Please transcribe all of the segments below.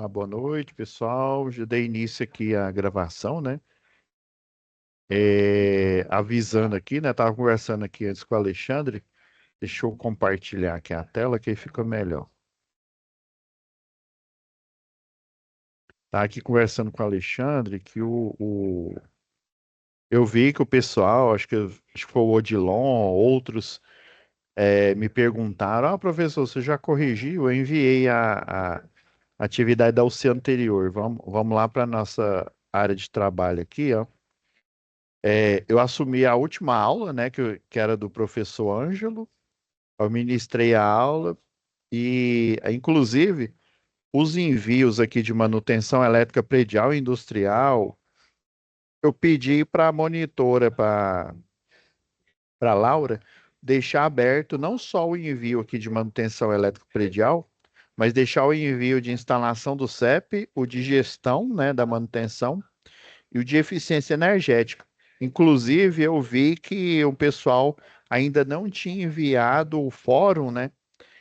Boa noite, pessoal. Já dei início aqui à gravação, né? Avisando aqui, né? Tava conversando aqui antes com o Alexandre. Deixa eu compartilhar aqui a tela que aí fica melhor. Tá aqui conversando com o Alexandre que eu vi que o pessoal, acho que foi o Odilon, outros, me perguntaram: professor, você já corrigiu? Eu enviei a atividade da UC anterior. Vamos lá para nossa área de trabalho aqui, ó. Eu assumi a última aula, né, que era do professor Ângelo. Eu ministrei a aula e, inclusive, os envios aqui de manutenção elétrica predial e industrial, eu pedi para a monitora, para Laura, deixar aberto não só o envio aqui de manutenção elétrica predial, mas deixar o envio de instalação do CEP, o de gestão, né, da manutenção e o de eficiência energética. Inclusive, eu vi que o pessoal ainda não tinha enviado o fórum, né?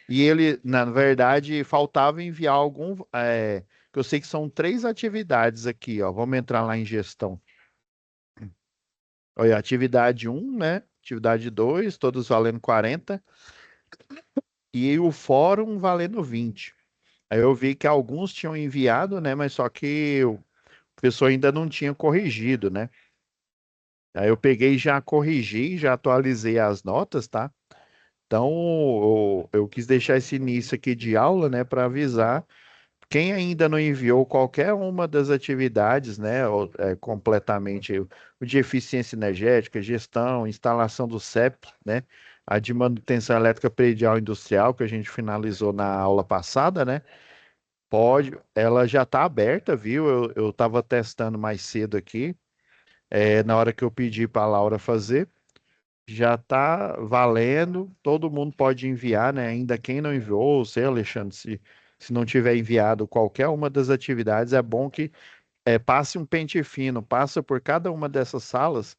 E ele, na verdade, faltava enviar algum. Que eu sei que são três atividades aqui, ó. Vamos entrar lá em gestão. Olha, atividade um, né? Atividade 2, todos valendo 40, e o fórum valendo 20. Aí eu vi que alguns tinham enviado, né? Mas só que o pessoal ainda não tinha corrigido, né? Aí eu peguei e já corrigi, já atualizei as notas, tá? Então, eu quis deixar esse início aqui de aula, né, para avisar quem ainda não enviou qualquer uma das atividades, né, completamente, o de eficiência energética, gestão, instalação do CEP, né, a de manutenção elétrica predial industrial, que a gente finalizou na aula passada, né, pode, ela já está aberta, viu? Eu estava testando mais cedo aqui, na hora que eu pedi para a Laura fazer. Já está valendo, todo mundo pode enviar, né? Ainda quem não enviou, você, Alexandre, se não tiver enviado qualquer uma das atividades, é bom que passe um pente fino, passa por cada uma dessas salas,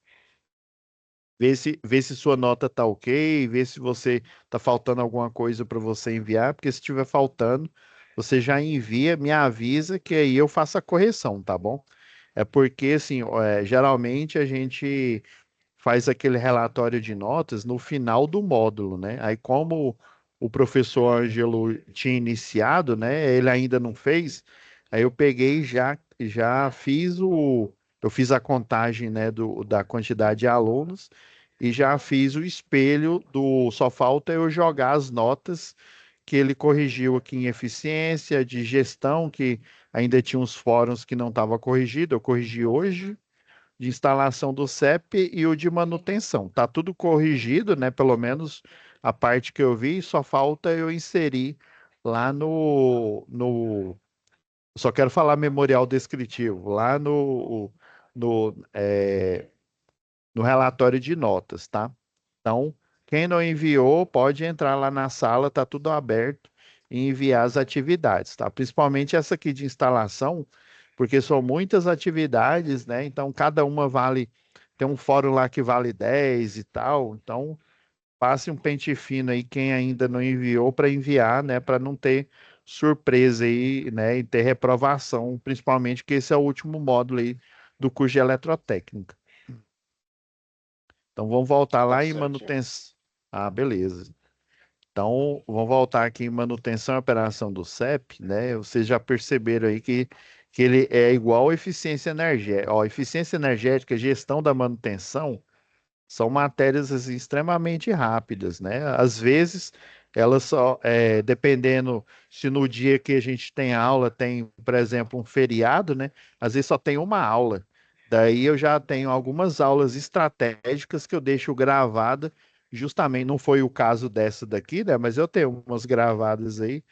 vê se sua nota tá ok, vê se você tá faltando alguma coisa para você enviar, porque se estiver faltando, você já envia, me avisa que aí eu faço a correção, tá bom? É porque, assim, geralmente a gente faz aquele relatório de notas no final do módulo, né? Aí, como o professor Ângelo tinha iniciado, né? Ele ainda não fez, aí eu peguei e já fiz eu fiz a contagem, né, da quantidade de alunos e já fiz o espelho só falta eu jogar as notas que ele corrigiu aqui em eficiência, de gestão, que ainda tinha uns fóruns que não estava corrigido, eu corrigi hoje de instalação do CEP e o de manutenção. Tá tudo corrigido, né? Pelo menos a parte que eu vi, só falta eu inserir lá só quero falar memorial descritivo, lá no, é, no relatório de notas, tá? Então, quem não enviou, pode entrar lá na sala, tá tudo aberto e enviar as atividades, tá? Principalmente essa aqui de instalação, porque são muitas atividades, né? Então, cada uma vale, tem um fórum lá que vale 10 e tal. Então, passe um pente fino aí quem ainda não enviou para enviar, né? Para não ter surpresa aí, né? E ter reprovação, principalmente que esse é o último módulo aí do curso de eletrotécnica. Então vamos voltar Tá lá em certinho. manutenção. Ah, beleza. Então vamos voltar aqui em manutenção e operação do CEP, né? Vocês já perceberam aí que ele é igual à eficiência energética. Ó, eficiência energética, gestão da manutenção, são matérias assim, extremamente rápidas, né? Às vezes, elas só, dependendo se no dia que a gente tem aula, tem, por exemplo, um feriado, né? Às vezes só tem uma aula. Daí eu já tenho algumas aulas estratégicas que eu deixo gravada, justamente, não foi o caso dessa daqui, né? Mas eu tenho umas gravadas aí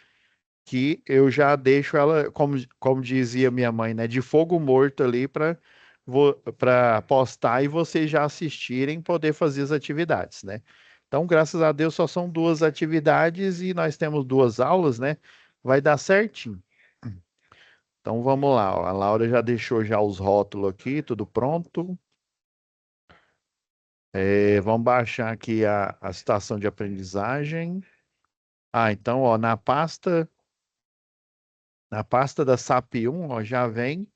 que eu já deixo ela, como dizia minha mãe, né, de fogo morto ali para postar e vocês já assistirem, poder fazer as atividades, né? Então, graças a Deus, só são duas atividades e nós temos duas aulas, né? Vai dar certinho. Então, vamos lá, ó. A Laura já deixou já os rótulos aqui, tudo pronto. Vamos baixar aqui a citação de aprendizagem. Ah, então, ó, na pasta Na pasta da SAP 1, ó, já vem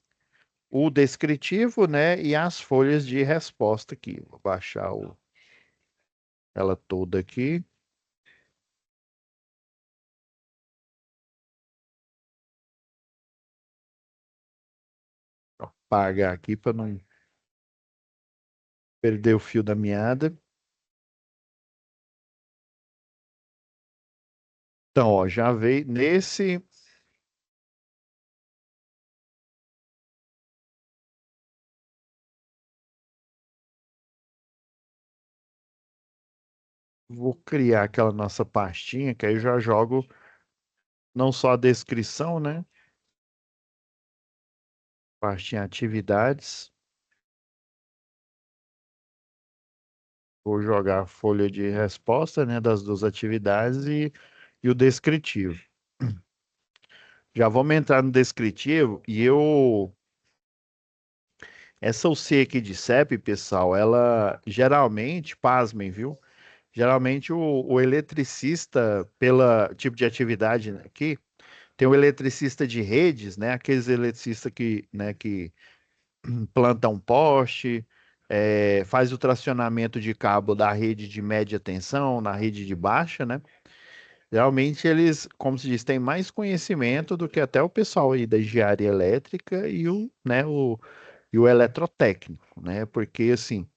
o descritivo, né, e as folhas de resposta aqui. Vou baixar ela toda aqui. Apagar aqui para não perder o fio da meada. Então, ó, já veio nesse. Vou criar aquela nossa pastinha, que aí eu já jogo não só a descrição, né? Pastinha atividades. Vou jogar a folha de resposta, né, das duas atividades e o descritivo. Já vamos entrar no descritivo e essa UC aqui de CEP, pessoal, ela geralmente, pasmem, viu? Geralmente o eletricista, pela tipo de atividade aqui, tem o eletricista de redes, né? Aqueles eletricistas que, né, que plantam poste, faz o tracionamento de cabo da rede de média tensão na rede de baixa, né? Geralmente eles, como se diz, têm mais conhecimento do que até o pessoal aí da engenharia elétrica e o eletrotécnico, né? Porque assim,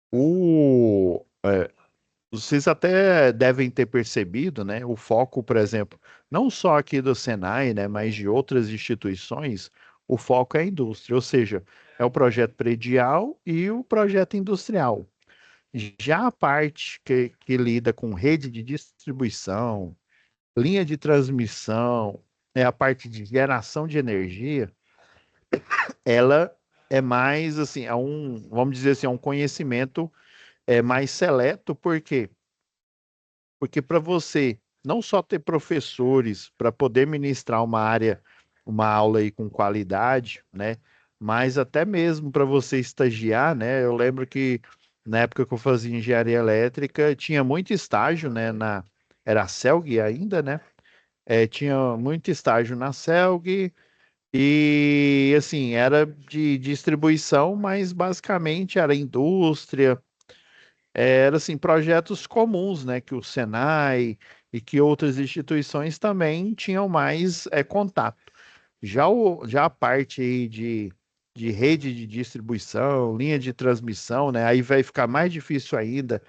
o, vocês até devem ter percebido, né? O foco, por exemplo, não só aqui do Senai, né, mas de outras instituições, o foco é a indústria, ou seja, é o projeto predial e o projeto industrial. Já a parte que lida com rede de distribuição, linha de transmissão, é a parte de geração de energia, ela é mais assim, vamos dizer assim, é um conhecimento mais seleto, por quê? Porque para você não só ter professores para poder ministrar uma aula aí com qualidade, né? Mas até mesmo para você estagiar, né? Eu lembro que na época que eu fazia engenharia elétrica, tinha muito estágio, né? Era a CELG ainda, né? Tinha muito estágio na CELG e, assim, era de distribuição, mas basicamente era indústria, era assim, projetos comuns, né, que o Senai e que outras instituições também tinham mais contato. Já a parte aí de rede de distribuição, linha de transmissão, né, aí vai ficar mais difícil ainda,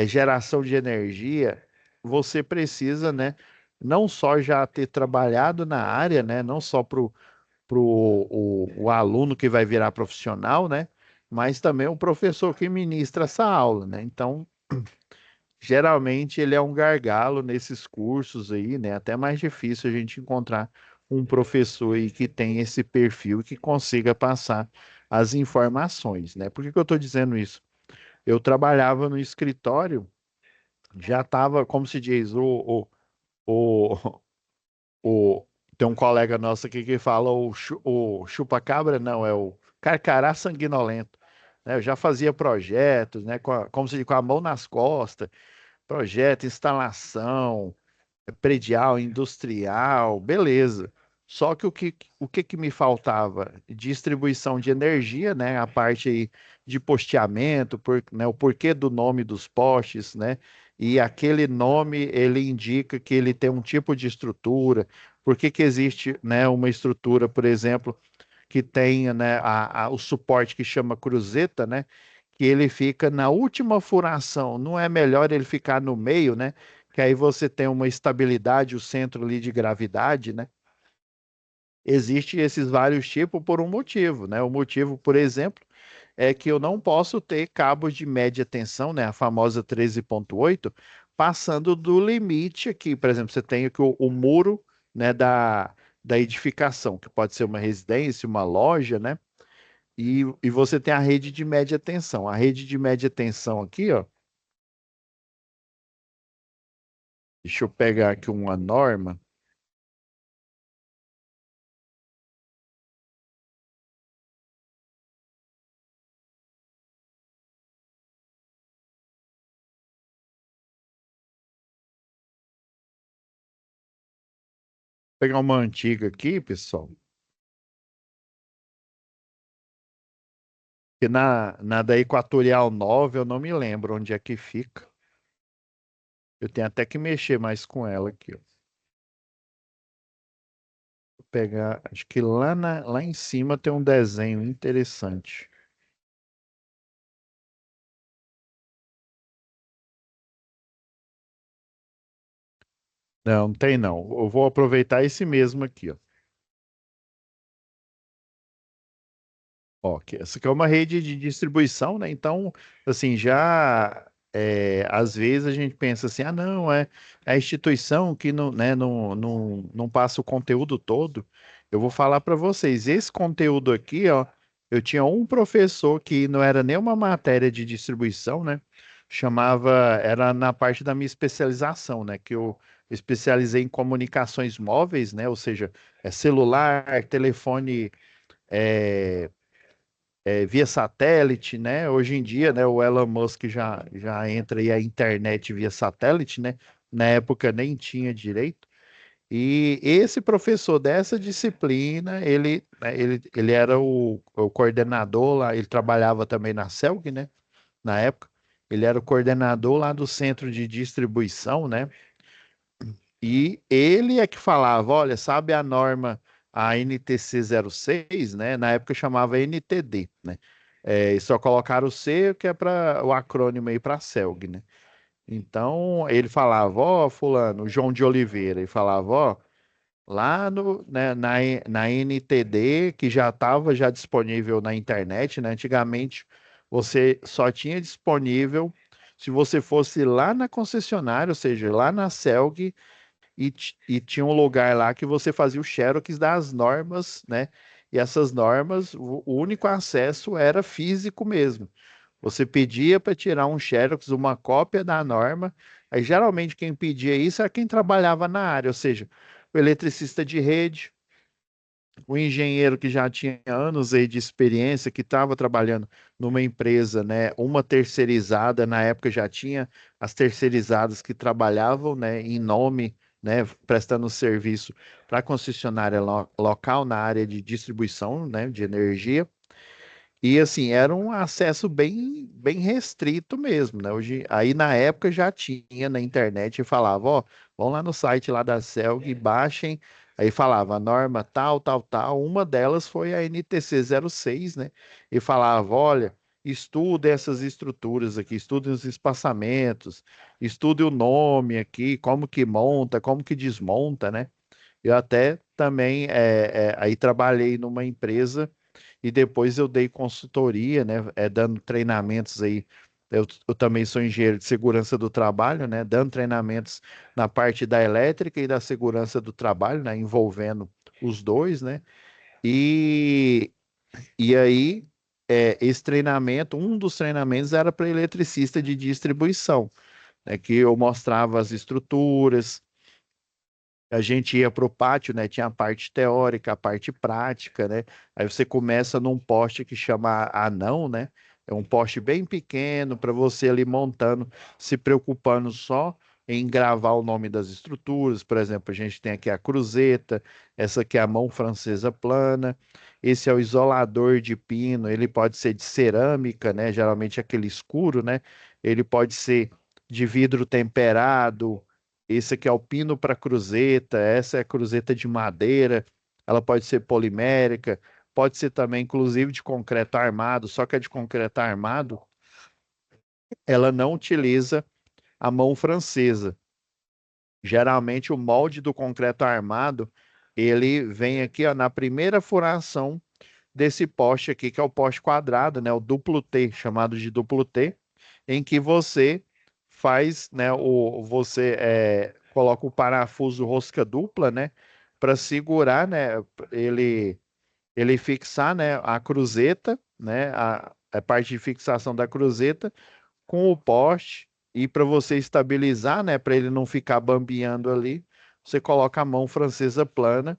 geração de energia, você precisa, né, não só já ter trabalhado na área, né, não só para o aluno que vai virar profissional, né, mas também o professor que ministra essa aula, né? Então, geralmente ele é um gargalo nesses cursos aí, né? Até mais difícil a gente encontrar um professor aí que tem esse perfil e que consiga passar as informações, né? Por que que eu estou dizendo isso? Eu trabalhava no escritório, já estava, como se diz, o, tem um colega nosso aqui que fala o chupa-cabra, não, é o carcará sanguinolento, né? Eu já fazia projetos, né? Como se diz, com a mão nas costas, projeto, instalação, predial, industrial, beleza. Só que o que me faltava? Distribuição de energia, né? A parte aí de posteamento, né? O porquê do nome dos postes, né? E aquele nome, ele indica que ele tem um tipo de estrutura. Por que que existe, né, uma estrutura, por exemplo, que tenha, né, o suporte que chama cruzeta, né? Que ele fica na última furação. Não é melhor ele ficar no meio, né? Que aí você tem uma estabilidade, o centro ali de gravidade, né? Existem esses vários tipos por um motivo, né? O motivo, por exemplo, é que eu não posso ter cabos de média tensão, né? A famosa 13,8, passando do limite aqui. Por exemplo, você tem aqui o muro, né, da edificação, que pode ser uma residência, uma loja, né? E você tem a rede de média tensão. A rede de média tensão aqui, ó, deixa eu pegar aqui uma norma. pegar uma antiga aqui, pessoal, que na da Equatorial 9 eu não me lembro onde é que fica. Eu tenho até que mexer mais com ela aqui, ó. Vou pegar, acho que lá em cima tem um desenho interessante. Não, não tem não. Eu vou aproveitar esse mesmo aqui, ó. Ó, essa aqui é uma rede de distribuição, né? Então, assim, já às vezes a gente pensa assim, ah, não, é a instituição que não, né, não passa o conteúdo todo. Eu vou falar para vocês, esse conteúdo aqui, ó, eu tinha um professor que não era nem uma matéria de distribuição, né? Chamava, era na parte da minha especialização, né? Que eu especializei em comunicações móveis, né? Ou seja, celular, telefone. é, via satélite, né? Hoje em dia, né, o Elon Musk já entra aí a internet via satélite, né? Na época nem tinha direito. E esse professor dessa disciplina, ele era o coordenador lá, ele trabalhava também na CELG, né? Na época, ele era o coordenador lá do centro de distribuição, né? E ele é que falava, olha, sabe a norma, a NTC 06, né? Na época chamava NTD, né? E só colocaram o C, que é para o acrônimo aí para CELG, né? Então, ele falava, ó, fulano, João de Oliveira, e falava, ó, lá no, né, na NTD, que já estava já disponível na internet, né? Antigamente, você só tinha disponível se você fosse lá na concessionária, ou seja, lá na CELG, e tinha um lugar lá que você fazia o xerox das normas, né? E essas normas, o único acesso era físico mesmo. Você pedia para tirar um xerox, uma cópia da norma. Aí geralmente quem pedia isso era quem trabalhava na área, ou seja, o eletricista de rede, o engenheiro que já tinha anos aí de experiência, que estava trabalhando numa empresa, né, uma terceirizada, na época já tinha as terceirizadas que trabalhavam, né, em nome, né, prestando serviço para a concessionária local na área de distribuição, né, de energia. E assim, era um acesso bem restrito mesmo, né? Hoje, aí na época já tinha na internet e falava, ó, vão lá no site lá da CELG e baixem. Aí falava a norma tal, tal, tal. Uma delas foi a NTC 06, né? E falava, olha, estude essas estruturas aqui, estude os espaçamentos, estude o nome aqui, como que monta, como que desmonta, né? Eu até também aí trabalhei numa empresa e depois eu dei consultoria, né, dando treinamentos aí. Eu também sou engenheiro de segurança do trabalho, né, dando treinamentos na parte da elétrica e da segurança do trabalho, né, envolvendo os dois, né. E, e aí, esse treinamento, um dos treinamentos era para eletricista de distribuição, né, que eu mostrava as estruturas, a gente ia para o pátio, né? Tinha a parte teórica, a parte prática, né? Aí você começa num poste que chama anão, né? É um poste bem pequeno para você ali montando, se preocupando só em gravar o nome das estruturas. Por exemplo, a gente tem aqui a cruzeta, essa aqui é a mão francesa plana. Esse é o isolador de pino, ele pode ser de cerâmica, né? Geralmente aquele escuro, né? Ele pode ser de vidro temperado. Esse aqui é o pino para cruzeta, essa é a cruzeta de madeira, ela pode ser polimérica, pode ser também, inclusive, de concreto armado, só que a de concreto armado, ela não utiliza a mão francesa. Geralmente, o molde do concreto armado, ele vem aqui, ó, na primeira furação desse poste aqui, que é o poste quadrado, né, o duplo T, chamado de duplo T, em que você faz, né, você coloca o parafuso rosca dupla, né, para segurar, né, ele ele fixar, né, a cruzeta, né, a parte de fixação da cruzeta com o poste e para você estabilizar, né, para ele não ficar bambeando ali, você coloca a mão francesa plana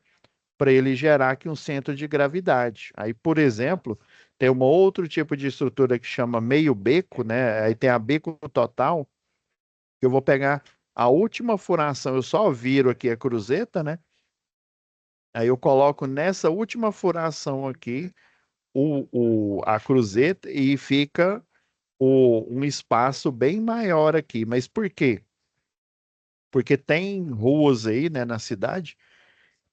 para ele gerar aqui um centro de gravidade. Aí, por exemplo, tem um outro tipo de estrutura que chama meio beco, né? Aí tem a beco total, que eu vou pegar a última furação, eu só viro aqui a cruzeta, né? Aí eu coloco nessa última furação aqui a cruzeta e fica um espaço bem maior aqui. Mas por quê? Porque tem ruas aí, né, na cidade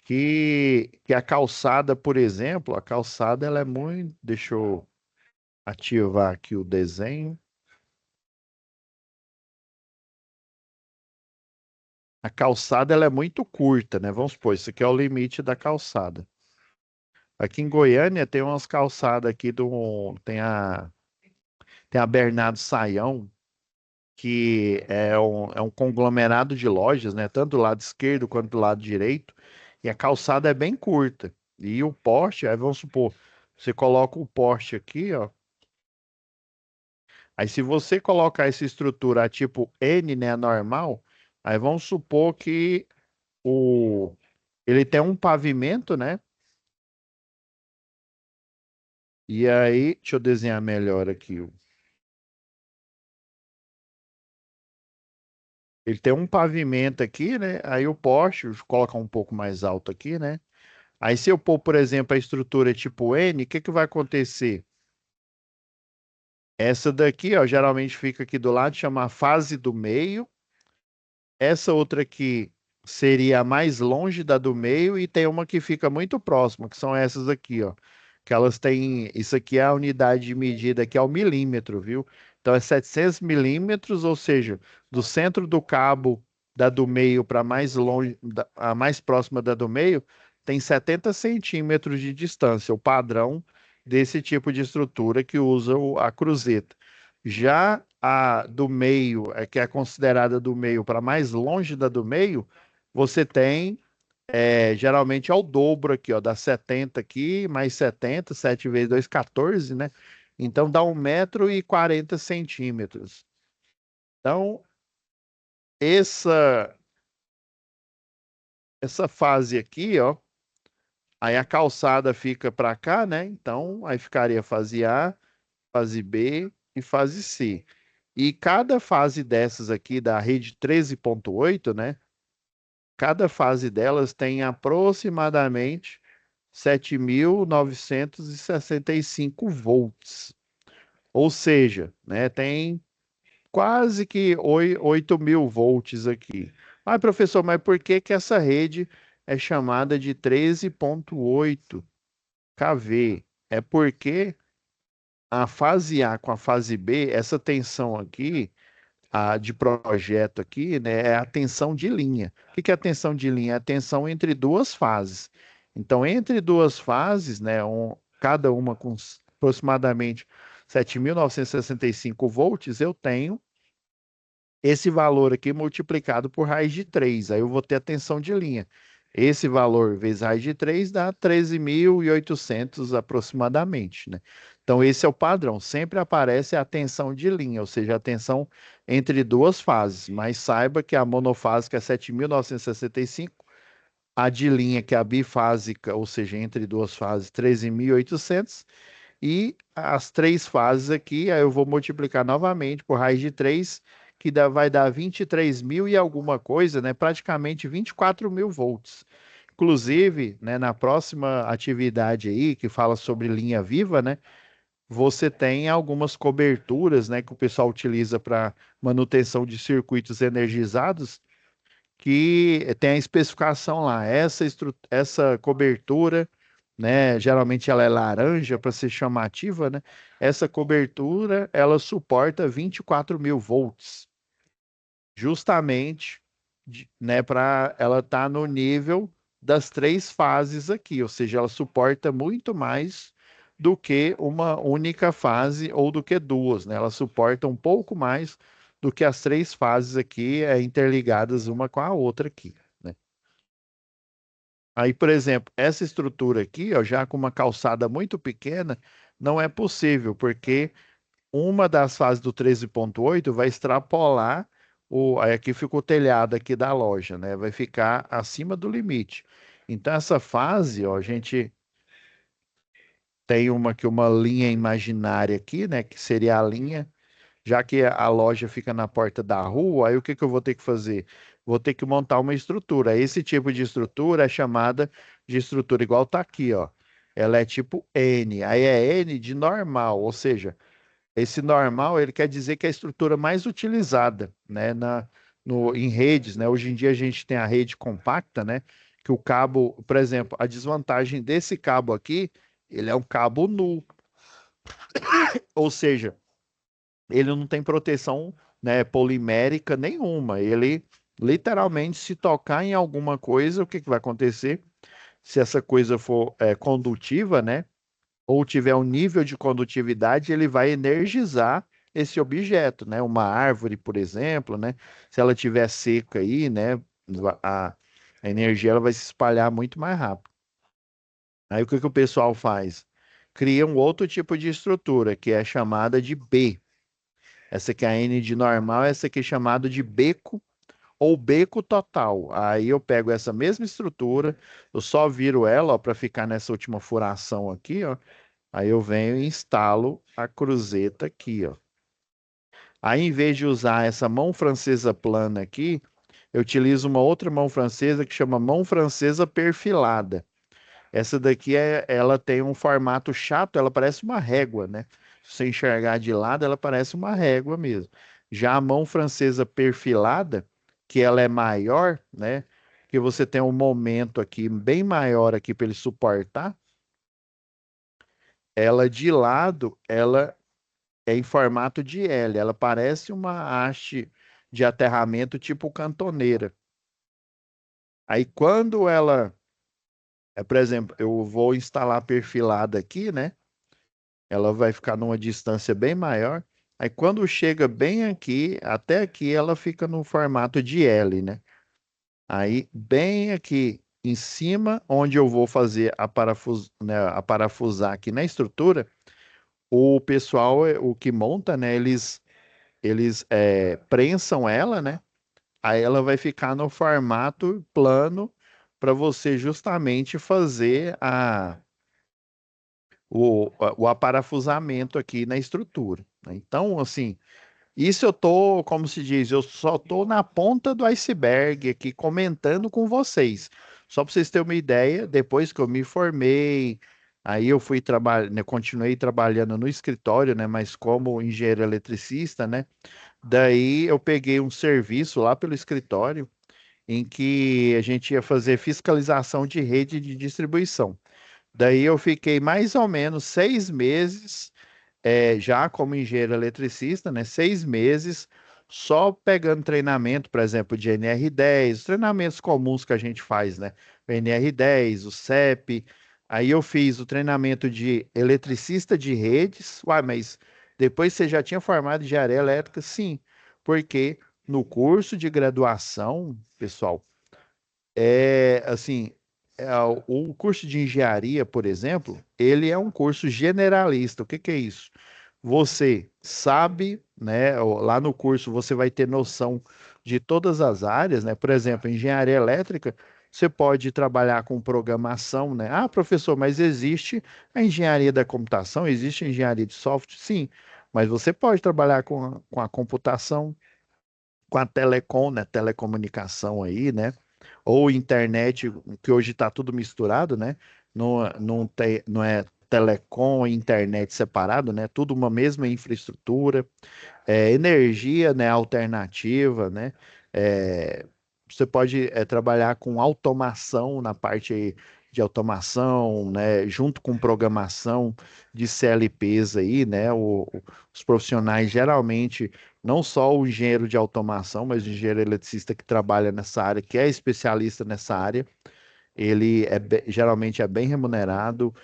que a calçada, por exemplo, a calçada ela é muito. Deixa eu ativar aqui o desenho. A calçada ela é muito curta, né? Vamos supor, isso aqui é o limite da calçada. Aqui em Goiânia tem umas calçadas aqui tem a Bernardo Saião, que é um conglomerado de lojas, né? Tanto do lado esquerdo quanto do lado direito. E a calçada é bem curta. E o poste, aí vamos supor, você coloca o poste aqui, ó. Aí se você colocar essa estrutura tipo N, né, normal, aí vamos supor que o ele tem um pavimento, né? E aí, deixa eu desenhar melhor aqui. Ele tem um pavimento aqui, né? Aí o poste, vou colocar um pouco mais alto aqui, né? Aí se eu pôr, por exemplo, a estrutura tipo N, o que que vai acontecer? Essa daqui, ó, geralmente fica aqui do lado, chama a fase do meio. Essa outra aqui seria a mais longe da do meio e tem uma que fica muito próxima, que são essas aqui, ó. Que elas têm, isso aqui é a unidade de medida que é o milímetro, viu? Então é 700 milímetros, ou seja, do centro do cabo da do meio para mais longe, a mais próxima da do meio, tem 70 centímetros de distância, o padrão desse tipo de estrutura que usa a cruzeta. Já a do meio, que é considerada do meio para mais longe da do meio, você tem, geralmente é o dobro aqui, ó, dá 70 aqui, mais 70, 7 vezes 2, 14, né? Então dá 1,40 m. Então, essa, essa fase aqui, ó, aí a calçada fica para cá, né? Então, aí ficaria fase A, fase B e fase C. E cada fase dessas aqui da rede 13.8, né? Cada fase delas tem aproximadamente 7.965 volts. Ou seja, né, tem quase que 8.000 volts aqui. Ah, professor, mas por que que essa rede é chamada de 13.8 kV? É porque a fase A com a fase B, essa tensão aqui de projeto aqui, né, é a tensão de linha. O que que é a tensão de linha? É a tensão entre duas fases. Então, entre duas fases, né, cada uma com aproximadamente 7.965 volts, eu tenho esse valor aqui multiplicado por raiz de 3. Aí eu vou ter a tensão de linha. Esse valor vezes raiz de 3 dá 13.800 aproximadamente, né? Então, esse é o padrão. Sempre aparece a tensão de linha, ou seja, a tensão entre duas fases. Mas saiba que a monofásica é 7.965, a de linha, que é a bifásica, ou seja, entre duas fases, 13.800. E as três fases aqui, aí eu vou multiplicar novamente por raiz de 3, que vai dar 23 mil e alguma coisa, né? Praticamente 24 mil volts. Inclusive, né, na próxima atividade aí, que fala sobre linha viva, né? Você tem algumas coberturas, né, que o pessoal utiliza para manutenção de circuitos energizados, que tem a especificação lá. Essa cobertura, né? Geralmente ela é laranja para ser chamativa, né? Essa cobertura ela suporta 24.000 volts, justamente, né? Para ela estar no nível das três fases aqui, ou seja, ela suporta muito mais do que uma única fase ou do que duas, né? Ela suporta um pouco mais do que as três fases aqui, interligadas uma com a outra aqui, né? Aí, por exemplo, essa estrutura aqui, ó, já com uma calçada muito pequena, não é possível, porque uma das fases do 13.8 vai extrapolar aí aqui fica o telhado aqui da loja, né? Vai ficar acima do limite. Então, essa fase, ó, a gente tem uma linha imaginária aqui, né? Que seria a linha, já que a loja fica na porta da rua, aí o que que eu vou ter que fazer? vou ter que montar uma estrutura. Esse tipo de estrutura é chamada de estrutura igual tá aqui, ó. Ela é tipo N. Aí é N de normal, ou seja, esse normal ele quer dizer que é a estrutura mais utilizada, né, em redes, né? Hoje em dia a gente tem a rede compacta, né? Que o cabo, por exemplo, a desvantagem desse cabo aqui, ele é um cabo nu, ou seja, ele não tem proteção, né, polimérica nenhuma. Ele literalmente, se tocar em alguma coisa, o que que vai acontecer? Se essa coisa for condutiva, né, ou tiver um nível de condutividade, ele vai energizar esse objeto, né? Uma árvore, por exemplo, né? Se ela tiver seca aí, né, a, a energia ela vai se espalhar muito mais rápido. Aí o que que o pessoal faz? Cria um outro tipo de estrutura, que é chamada de B. Essa aqui é a N de normal, essa aqui é chamada de beco ou beco total. Aí eu pego essa mesma estrutura, eu só viro ela, ó, para ficar nessa última furação aqui, ó. Aí eu venho e instalo a cruzeta aqui, ó. Aí, em vez de usar essa mão francesa plana aqui, eu utilizo uma outra mão francesa que chama mão francesa perfilada. Essa daqui ela tem um formato chato, ela parece uma régua, né? Se você enxergar de lado, ela parece uma régua mesmo. Já a mão francesa perfilada, que ela é maior, né? Que você tem um momento aqui bem maior aqui para ele suportar. Ela de lado, ela é em formato de L. Ela parece uma haste de aterramento tipo cantoneira. Aí quando ela, por exemplo, eu vou instalar perfilada aqui, né? Ela vai ficar numa distância bem maior. Aí quando chega bem aqui, até aqui ela fica no formato de L, né? Aí bem aqui em cima, onde eu vou fazer né, a parafusar aqui na estrutura, o pessoal, o que monta, né? Eles prensam ela, né? Aí ela vai ficar no formato plano para você justamente fazer o aparafusamento aqui na estrutura, né? Então, assim, isso eu tô, como se diz, eu só tô na ponta do iceberg aqui comentando com vocês. Só para vocês terem uma ideia, depois que eu me formei, aí eu fui trabalhar, né, continuei trabalhando no escritório, né, mas como engenheiro eletricista, né? Daí eu peguei um serviço lá pelo escritório em que a gente ia fazer fiscalização de rede de distribuição. Daí eu fiquei mais ou menos 6 meses, já como engenheiro eletricista, né? 6 meses só pegando treinamento, por exemplo, de NR10, os treinamentos comuns que a gente faz, né? O NR10, o CEP. Aí eu fiz o treinamento de eletricista de redes. Uai, mas depois você já tinha formado em engenharia elétrica? Sim, porque no curso de graduação, pessoal, assim, o curso de engenharia, por exemplo, ele é um curso generalista. O que que é isso? Você sabe, né? Lá no curso você vai ter noção de todas as áreas, né? Por exemplo, engenharia elétrica, você pode trabalhar com programação, né? Ah, professor, mas existe a engenharia da computação, existe a engenharia de software? Sim, mas você pode trabalhar com a computação, com a telecom, né? Telecomunicação aí, né? Ou internet, que hoje está tudo misturado, né? Não é telecom e internet separado, né? Tudo uma mesma infraestrutura, energia, né? Alternativa, né? É, você pode trabalhar com automação na parte de automação, né? Junto com programação de CLPs aí, né? Os profissionais geralmente não só o engenheiro de automação, mas o engenheiro eletricista que trabalha nessa área, que é especialista nessa área, ele geralmente é bem remunerado.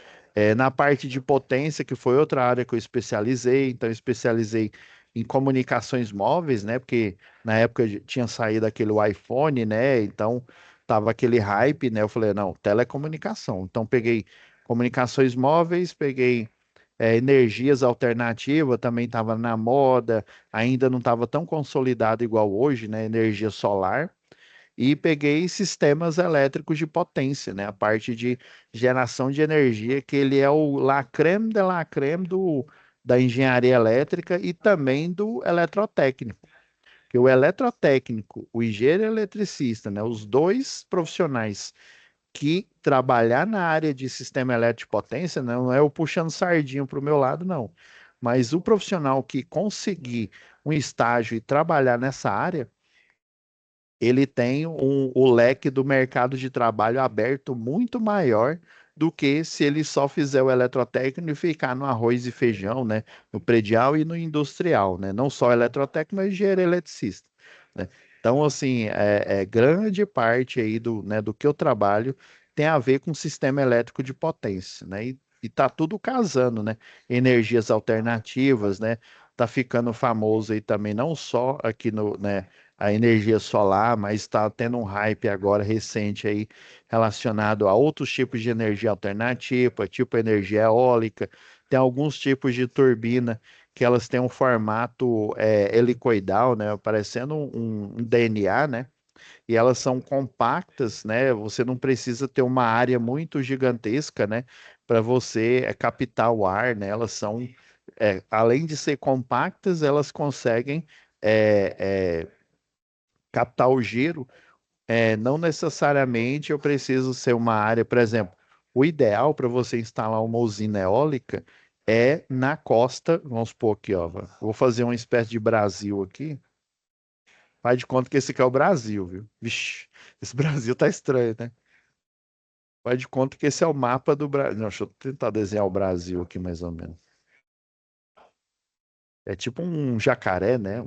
Na parte de potência, que foi outra área que eu especializei, então eu especializei em comunicações móveis, né? Porque na época tinha saído aquele iPhone, né? Então tava aquele hype, né? Eu falei, não, telecomunicação. Então peguei comunicações móveis, peguei energias alternativas, também estava na moda, ainda não estava tão consolidado igual hoje, né? Energia solar e peguei sistemas elétricos de potência, né? A parte de geração de energia, que ele é o la creme da engenharia elétrica e também do eletrotécnico. que o eletrotécnico, o engenheiro eletricista, né, os dois profissionais que trabalhar na área de sistema elétrico de potência, né, não é eu puxando sardinha para o meu lado, não. Mas o profissional que conseguir um estágio e trabalhar nessa área, ele tem o leque do mercado de trabalho aberto muito maior do que se ele só fizer o eletrotécnico e ficar no arroz e feijão, né? No predial e no industrial, né? Não só eletrotécnico, mas engenheiro eletricista, né? Então, assim, grande parte aí do que eu trabalho tem a ver com sistema elétrico de potência, né? E tá tudo casando, né? Energias alternativas, né? Tá ficando famoso aí também, não só aqui no, né, a energia solar, mas está tendo um hype agora recente aí relacionado a outros tipos de energia alternativa, tipo energia eólica. Tem alguns tipos de turbina que elas têm um formato helicoidal, né, parecendo um DNA, né? E elas são compactas, né? Você não precisa ter uma área muito gigantesca, né? Para você captar o ar, né? Elas são, além de ser compactas, elas conseguem captar o giro, não necessariamente eu preciso ser uma área, por exemplo, o ideal para você instalar uma usina eólica é na costa, vamos supor aqui, ó, vou fazer uma espécie de Brasil aqui, faz de conta que esse aqui é o Brasil, viu? Vixe, esse Brasil tá estranho, né? Faz de conta que esse é o mapa do Brasil. Deixa eu tentar desenhar o Brasil aqui mais ou menos. É tipo um jacaré, né?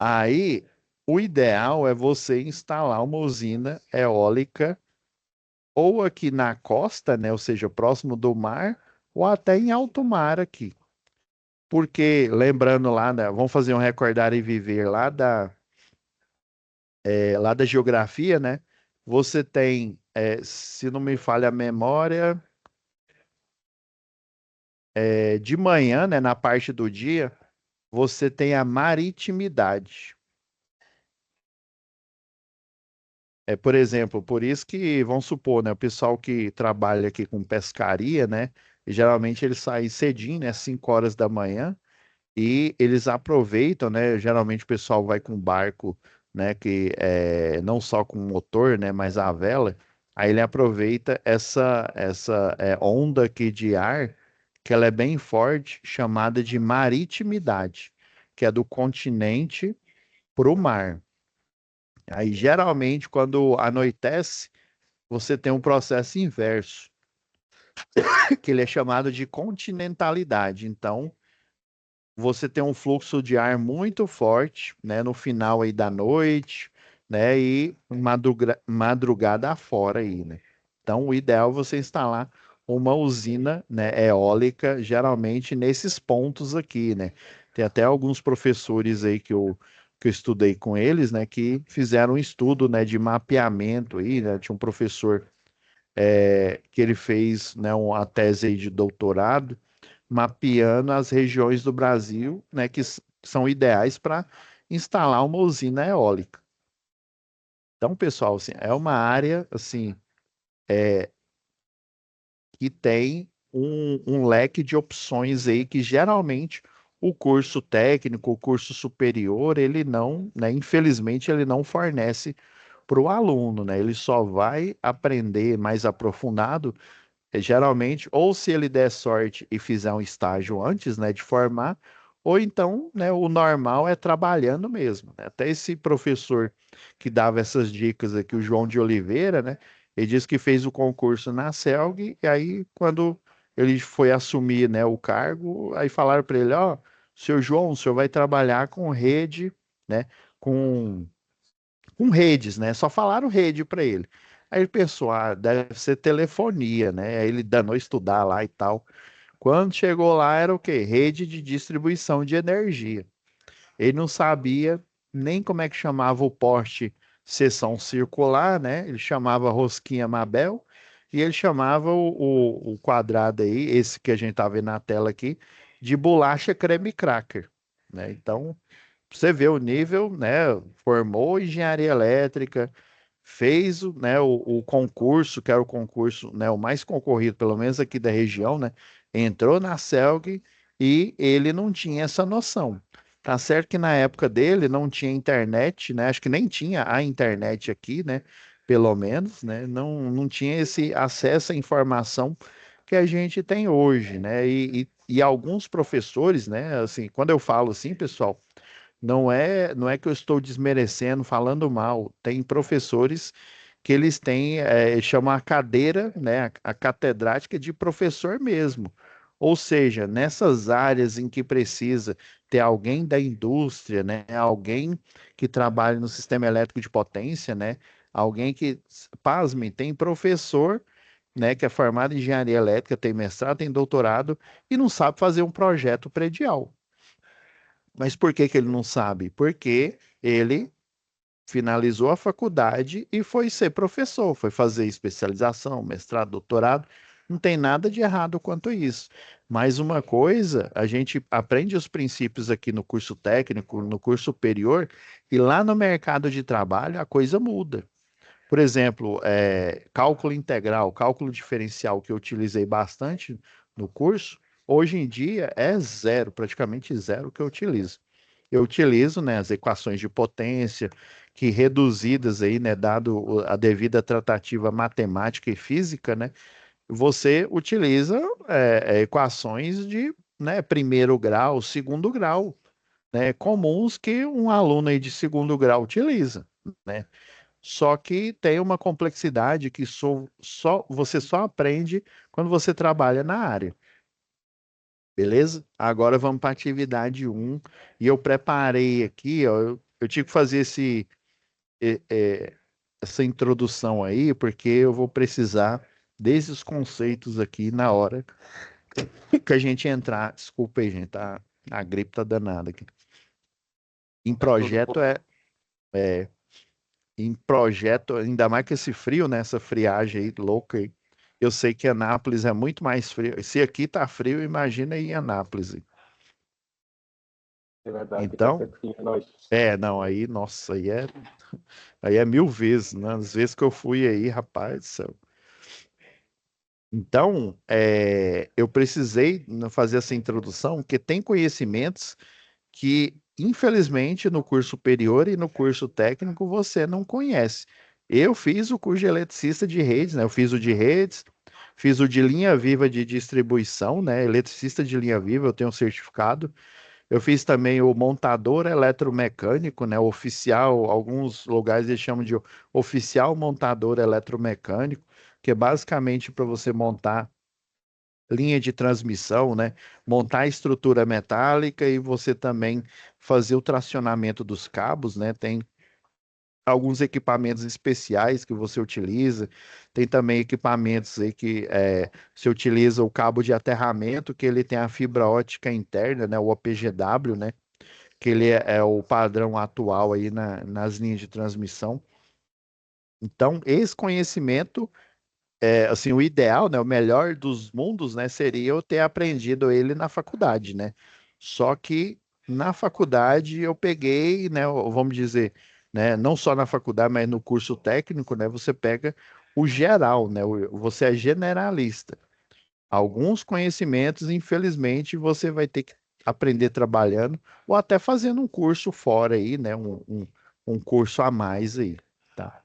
Aí, o ideal é você instalar uma usina eólica ou aqui na costa, né, ou seja, próximo do mar, ou até em alto mar aqui. Porque, lembrando lá, né, vamos fazer um recordar e viver lá da geografia, né? Você tem, se não me falha a memória, de manhã, né, na parte do dia, você tem a maritimidade. Por exemplo, por isso que, vamos supor, né, o pessoal que trabalha aqui com pescaria, né, geralmente eles saem cedinho, né, 5 horas da manhã, e eles aproveitam, né? Geralmente o pessoal vai com barco, né? Que não só com motor, né? Mas a vela. Aí ele aproveita essa onda aqui de ar, que ela é bem forte, chamada de maritimidade, que é do continente para o mar. Aí geralmente quando anoitece, você tem um processo inverso, que ele é chamado de continentalidade. Então você tem um fluxo de ar muito forte, né, no final aí da noite, né, e madrugada afora aí, né. Então, o ideal é você instalar uma usina, né, eólica, geralmente nesses pontos aqui, né. Tem até alguns professores aí que eu estudei com eles, né, que fizeram um estudo, né, de mapeamento aí, né, tinha um professor que ele fez, né, uma tese aí de doutorado, mapeando as regiões do Brasil, né, que são ideais para instalar uma usina eólica. Então, pessoal, assim, é uma área assim que tem um leque de opções aí que geralmente o curso técnico, o curso superior, ele não, né, infelizmente, ele não fornece para o aluno, né? Ele só vai aprender mais aprofundado. Geralmente, ou se ele der sorte e fizer um estágio antes, né, de formar, ou então, né, o normal é trabalhando mesmo, né? Até esse professor que dava essas dicas aqui, o João de Oliveira, né, ele disse que fez o concurso na CELG, e aí quando ele foi assumir, né, o cargo, aí falaram para ele, ó, seu João, o senhor vai trabalhar com rede, né, com redes, né? Só falaram rede para ele. Aí ele pensou, ah, deve ser telefonia, né? Aí ele danou estudar lá e tal. Quando chegou lá, era o quê? Rede de distribuição de energia. Ele não sabia nem como é que chamava o poste seção circular, né? Ele chamava rosquinha Mabel e ele chamava o quadrado aí, esse que a gente tá vendo na tela aqui, de bolacha creme cracker, né? Então, você vê o nível, né? Formou engenharia elétrica, fez o concurso, que era o concurso, né, o mais concorrido, pelo menos aqui da região, né? Entrou na CELG e ele não tinha essa noção. Tá certo que na época dele não tinha internet, né? Acho que nem tinha a internet aqui, né? Pelo menos, né? Não tinha esse acesso à informação que a gente tem hoje, né? E alguns professores, né? Assim, quando eu falo assim, pessoal, não é que eu estou desmerecendo, falando mal. Tem professores que eles têm, chamam a cadeira, né, a catedrática de professor mesmo. Ou seja, nessas áreas em que precisa ter alguém da indústria, né, alguém que trabalhe no sistema elétrico de potência, né, alguém que, pasme, tem professor, né, que é formado em engenharia elétrica, tem mestrado, tem doutorado e não sabe fazer um projeto predial. Mas por que que ele não sabe? Porque ele finalizou a faculdade e foi ser professor, foi fazer especialização, mestrado, doutorado. Não tem nada de errado quanto a isso. Mas uma coisa, a gente aprende os princípios aqui no curso técnico, no curso superior, e lá no mercado de trabalho a coisa muda. Por exemplo, cálculo integral, cálculo diferencial, que eu utilizei bastante no curso, hoje em dia é zero, praticamente zero que eu utilizo. Eu utilizo, né, as equações de potência, que reduzidas aí, né, dado a devida tratativa matemática e física, né, você utiliza equações de, né, primeiro grau, segundo grau, né, comuns que um aluno aí de segundo grau utiliza, né? Só que tem uma complexidade que você só aprende quando você trabalha na área. Beleza? Agora vamos para a atividade um. E eu preparei aqui, ó, eu tive que fazer eh, eh, essa introdução aí, porque eu vou precisar desses conceitos aqui na hora que a gente entrar. Desculpa aí, gente, tá? A gripe tá danada aqui. Em Tudo bom. projeto em projeto, ainda mais que esse frio, né? Essa friagem aí louca aí. Eu sei que Anápolis é muito mais frio. Se aqui tá frio, imagina aí em Anápolis. É verdade, fica Então, sempre frio, nós. não, aí, nossa, aí é mil vezes, né? As vezes que eu fui aí, rapaz do céu. Então, eu precisei fazer essa introdução, porque tem conhecimentos que, infelizmente, no curso superior e no curso técnico você não conhece. Eu fiz o curso de eletricista de redes, né? Eu fiz o de redes, fiz o de linha viva de distribuição, né? Eletricista de linha viva, eu tenho um certificado. Eu fiz também o montador eletromecânico, né? Oficial, alguns lugares eles chamam de oficial montador eletromecânico, que é basicamente para você montar linha de transmissão, né? Montar a estrutura metálica e você também fazer o tracionamento dos cabos, né? Tem alguns equipamentos especiais que você utiliza. Tem também equipamentos aí que você utiliza o cabo de aterramento, que ele tem a fibra ótica interna, né? O OPGW, né? Que ele é o padrão atual aí nas linhas de transmissão. Então, esse conhecimento assim, o ideal, né, o melhor dos mundos, né, seria eu ter aprendido ele na faculdade, né? Só que na faculdade eu peguei, né, vamos dizer, né, não só na faculdade, mas no curso técnico, né, você pega o geral, né? Você é generalista. Alguns conhecimentos, infelizmente, você vai ter que aprender trabalhando ou até fazendo um curso fora aí, né? Um curso a mais aí, tá?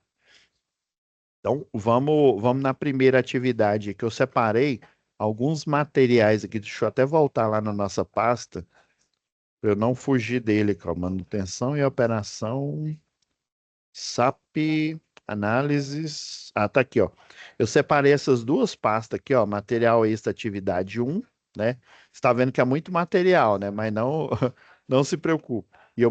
Então, vamos na primeira atividade que eu separei alguns materiais aqui. Deixa eu até voltar lá na nossa pasta, para eu não fugir dele, calma. Manutenção e operação SAP análises. Ah, tá aqui, ó. Eu separei essas duas pastas aqui, ó. Material extra atividade um, né? Você está vendo que é muito material, né? Mas não, não se preocupe. E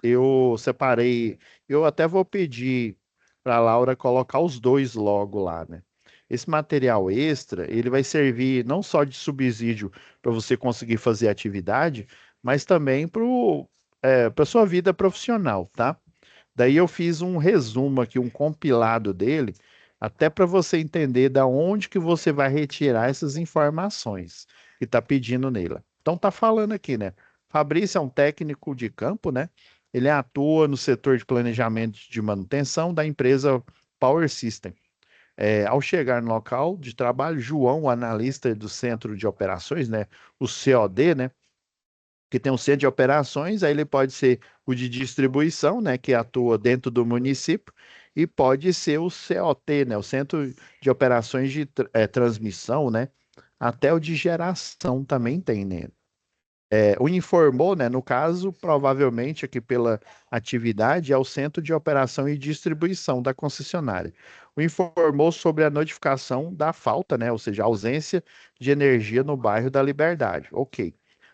eu separei. Eu até vou pedir para a Laura colocar os dois logo lá, né? Esse material extra, ele vai servir não só de subsídio para você conseguir fazer atividade, mas também para sua vida profissional, tá? Daí eu fiz um resumo aqui, um compilado dele, até para você entender da onde que você vai retirar essas informações que está pedindo nele. Então tá falando aqui, né? Fabrício é um técnico de campo, né? Ele atua no setor de planejamento de manutenção da empresa Power System. Ao chegar no local de trabalho, João, o analista do centro de operações, né? O COD, né? que tem um centro de operações, aí ele pode ser o de distribuição, né, que atua dentro do município, e pode ser o COT, né, o Centro de Operações de Transmissão, né, até o de geração também tem, né. O informou, né, no caso, provavelmente aqui pela atividade, é o Centro de Operação e Distribuição da concessionária. O informou sobre a notificação da falta, né, ou seja, a ausência de energia no bairro da Liberdade. Ok.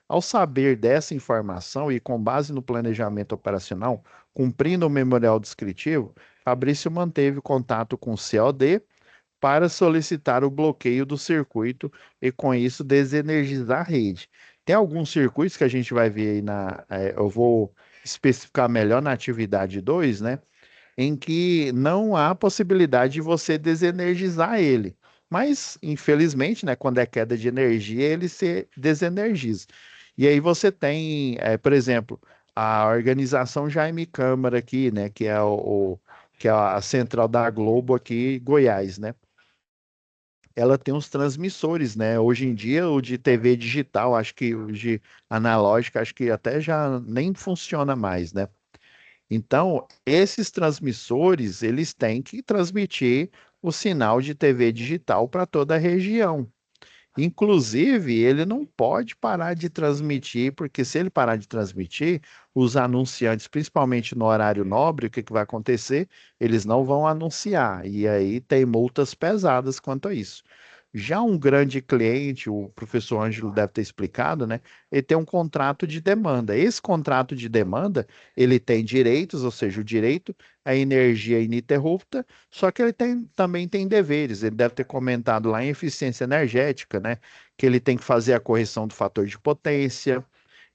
Ao saber dessa informação e com base no planejamento operacional, cumprindo o memorial descritivo, Fabrício manteve contato com o COD para solicitar o bloqueio do circuito e, com isso, desenergizar a rede. Tem alguns circuitos que a gente vai ver aí eu vou especificar melhor na atividade 2, né? Em que não há possibilidade de você desenergizar ele. Mas, infelizmente, né, quando é queda de energia, ele se desenergiza. E aí você tem, por exemplo, a organização Jaime Câmara aqui, né, que é que é a central da Globo aqui, Goiás, né? Ela tem uns transmissores, né? Hoje em dia, o de TV digital, acho que o de analógica, acho que até já nem funciona mais, né? Então, esses transmissores, eles têm que transmitir o sinal de TV digital para toda a região. Inclusive, ele não pode parar de transmitir, porque se ele parar de transmitir, os anunciantes, principalmente no horário nobre, o que que vai acontecer? Eles não vão anunciar, e aí tem multas pesadas quanto a isso. Já um grande cliente, o professor Ângelo deve ter explicado, né? Ele tem um contrato de demanda. Esse contrato de demanda, ele tem direitos, ou seja, o direito à energia ininterrupta, só que ele também tem deveres. Ele deve ter comentado lá em eficiência energética, né? Que ele tem que fazer a correção do fator de potência,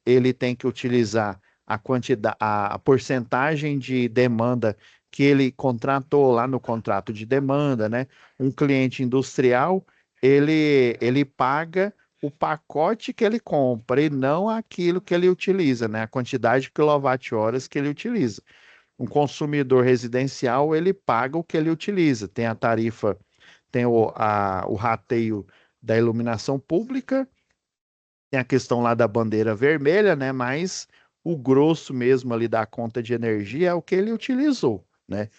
ele tem que utilizar a quantidade, a porcentagem de demanda que ele contratou lá no contrato de demanda, né? Um cliente industrial, ele paga o pacote que ele compra e não aquilo que ele utiliza, né? A quantidade de quilowatt-horas que ele utiliza. Um consumidor residencial, ele paga o que ele utiliza. Tem a tarifa, tem o rateio da iluminação pública, tem a questão lá da bandeira vermelha, né? Mas o grosso mesmo ali da conta de energia é o que ele utilizou, né?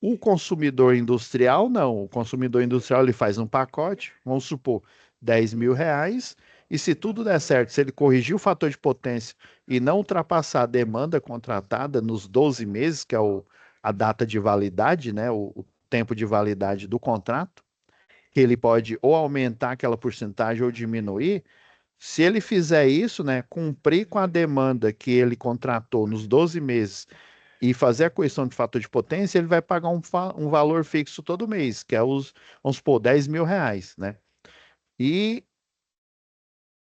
O consumidor industrial, não. O consumidor industrial ele faz um pacote, vamos supor, R$ 10.000, e se tudo der certo, se ele corrigir o fator de potência e não ultrapassar a demanda contratada nos 12 meses, que é a data de validade, né? O tempo de validade do contrato, que ele pode ou aumentar aquela porcentagem ou diminuir. Se ele fizer isso, né, cumprir com a demanda que ele contratou nos 12 meses e fazer a correção de fator de potência, ele vai pagar um valor fixo todo mês, que é vamos supor, R$ 10.000, né? E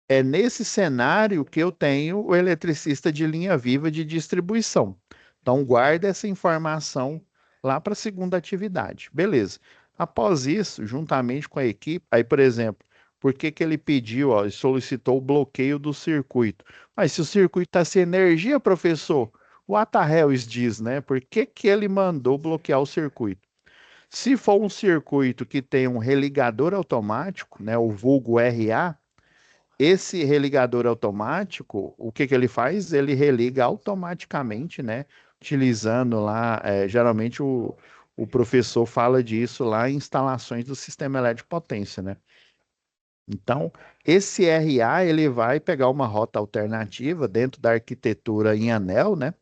é nesse cenário que eu tenho o eletricista de linha viva de distribuição. Então, guarda essa informação lá para a segunda atividade. Beleza. Após isso, juntamente com a equipe, aí, por exemplo, por que que ele pediu, ó, e solicitou o bloqueio do circuito? Mas se o circuito está sem energia, professor, what the hell is this, né? Por que que ele mandou bloquear o circuito? Se for um circuito que tem um religador automático, né, o vulgo RA, esse religador automático, o que que ele faz? Ele religa automaticamente, né? Utilizando lá, geralmente o professor fala disso lá em instalações do sistema elétrico de potência, né? Então, esse RA, ele vai pegar uma rota alternativa dentro da arquitetura em anel, né?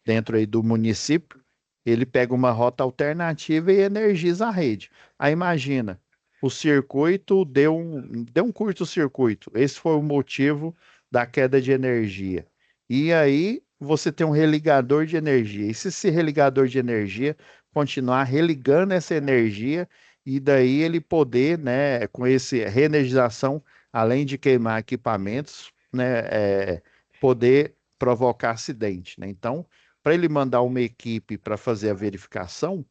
Dentro aí do município, ele pega uma rota alternativa e energiza a rede. Aí imagina, o circuito deu um curto-circuito. Esse foi o motivo da queda de energia. E aí você tem um religador de energia. E se esse religador de energia continuar religando essa energia, e daí ele poder, né, com esse reenergização, além de queimar equipamentos, né, poder provocar acidente, né? Então, para ele mandar uma equipe para fazer a verificação,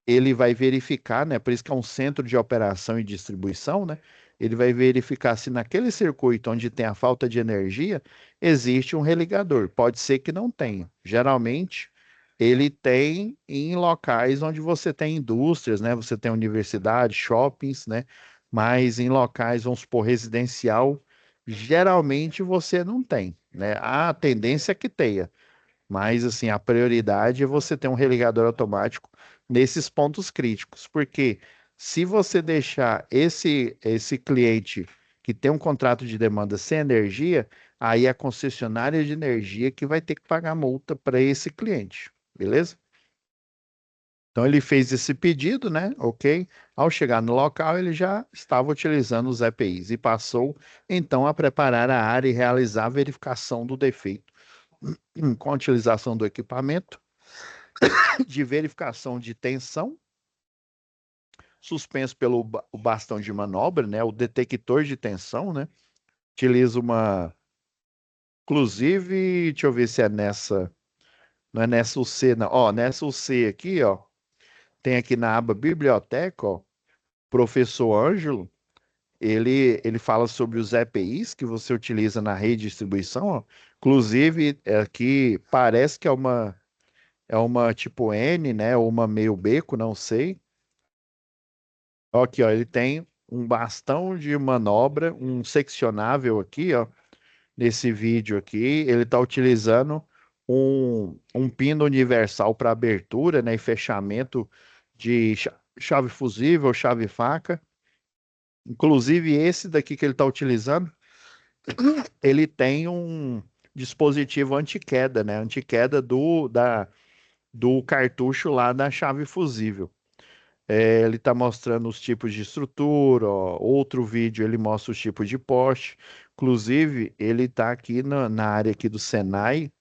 ele vai verificar, né? Por isso que é um centro de operação e distribuição, né? Ele vai verificar se naquele circuito onde tem a falta de energia existe um religador. Pode ser que não tenha. Geralmente, ele tem em locais onde você tem indústrias, né? Você tem universidades, shoppings, né? Mas em locais, vamos supor, residencial, geralmente você não tem, né? A tendência é que tenha, mas assim, a prioridade é você ter um religador automático nesses pontos críticos, porque se você deixar esse cliente que tem um contrato de demanda sem energia, aí é a concessionária de energia que vai ter que pagar multa para esse cliente, beleza? Então ele fez esse pedido, né? Ok. Ao chegar no local, ele já estava utilizando os EPIs e passou então a preparar a área e realizar a verificação do defeito com a utilização do equipamento de verificação de tensão, suspenso pelo o bastão de manobra, né? O detector de tensão, né? Utiliza uma. Inclusive, deixa eu ver se é nessa. Não é nessa UC, não. Ó, nessa UC aqui, ó. Tem aqui na aba Biblioteca, ó. Professor Ângelo. Ele fala sobre os EPIs que você utiliza na rede de distribuição, ó. Inclusive, aqui parece que é uma tipo N, né? Ou uma meio beco, não sei. Aqui, ó, ele tem um bastão de manobra, um seccionável aqui, ó, nesse vídeo aqui. Ele está utilizando um pino universal para abertura, né, e fechamento de chave fusível, chave faca. Inclusive, esse daqui que ele está utilizando, ele tem um dispositivo anti-queda, né? Anti-queda do cartucho lá da chave fusível. Ele está mostrando os tipos de estrutura, ó. Outro vídeo ele mostra os tipos de poste. Inclusive, ele está aqui na área aqui do Senai,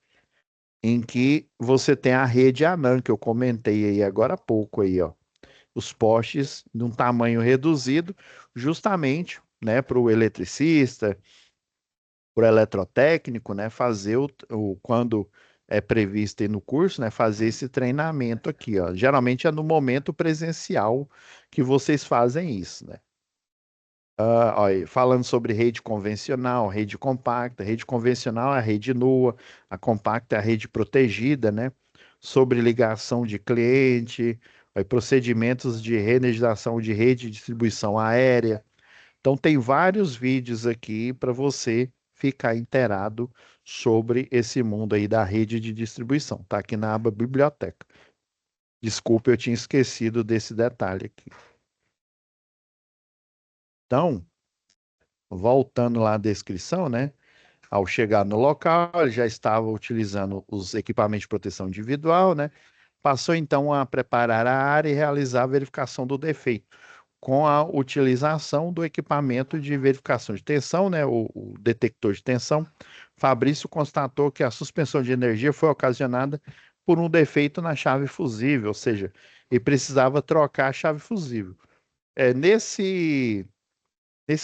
em que você tem a rede ANAN, que eu comentei aí agora há pouco aí, ó. Os postes de um tamanho reduzido, justamente, né, para o eletricista, por eletrotécnico, né, fazer quando é previsto aí no curso, né, fazer esse treinamento aqui, ó. Geralmente é no momento presencial que vocês fazem isso, né? Ó, e falando sobre rede convencional, rede compacta, rede convencional é a rede nua, a compacta é a rede protegida, né? Sobre ligação de cliente, ó, e procedimentos de reenergização de rede de distribuição aérea. Então, tem vários vídeos aqui para você ficar inteirado sobre esse mundo aí da rede de distribuição. Tá aqui na aba Biblioteca. Desculpa, eu tinha esquecido desse detalhe aqui. Então, voltando lá à descrição, né? Ao chegar no local, ele já estava utilizando os equipamentos de proteção individual, né? Passou então a preparar a área e realizar a verificação do defeito, com a utilização do equipamento de verificação de tensão, né, o detector de tensão. Fabrício constatou que a suspensão de energia foi ocasionada por um defeito na chave fusível, ou seja, ele precisava trocar a chave fusível. Nesse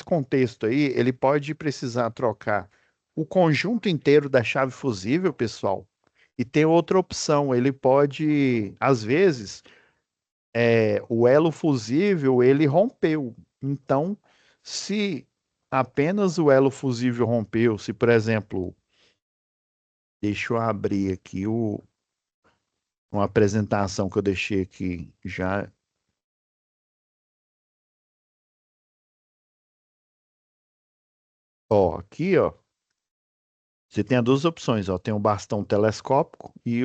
contexto aí, ele pode precisar trocar o conjunto inteiro da chave fusível, pessoal. E tem outra opção, ele pode, às vezes, o elo fusível ele rompeu. Então, se apenas o elo fusível rompeu, se por exemplo, deixa eu abrir aqui uma apresentação que eu deixei aqui já. Ó, aqui, ó, você tem as duas opções, ó, tem o bastão telescópico e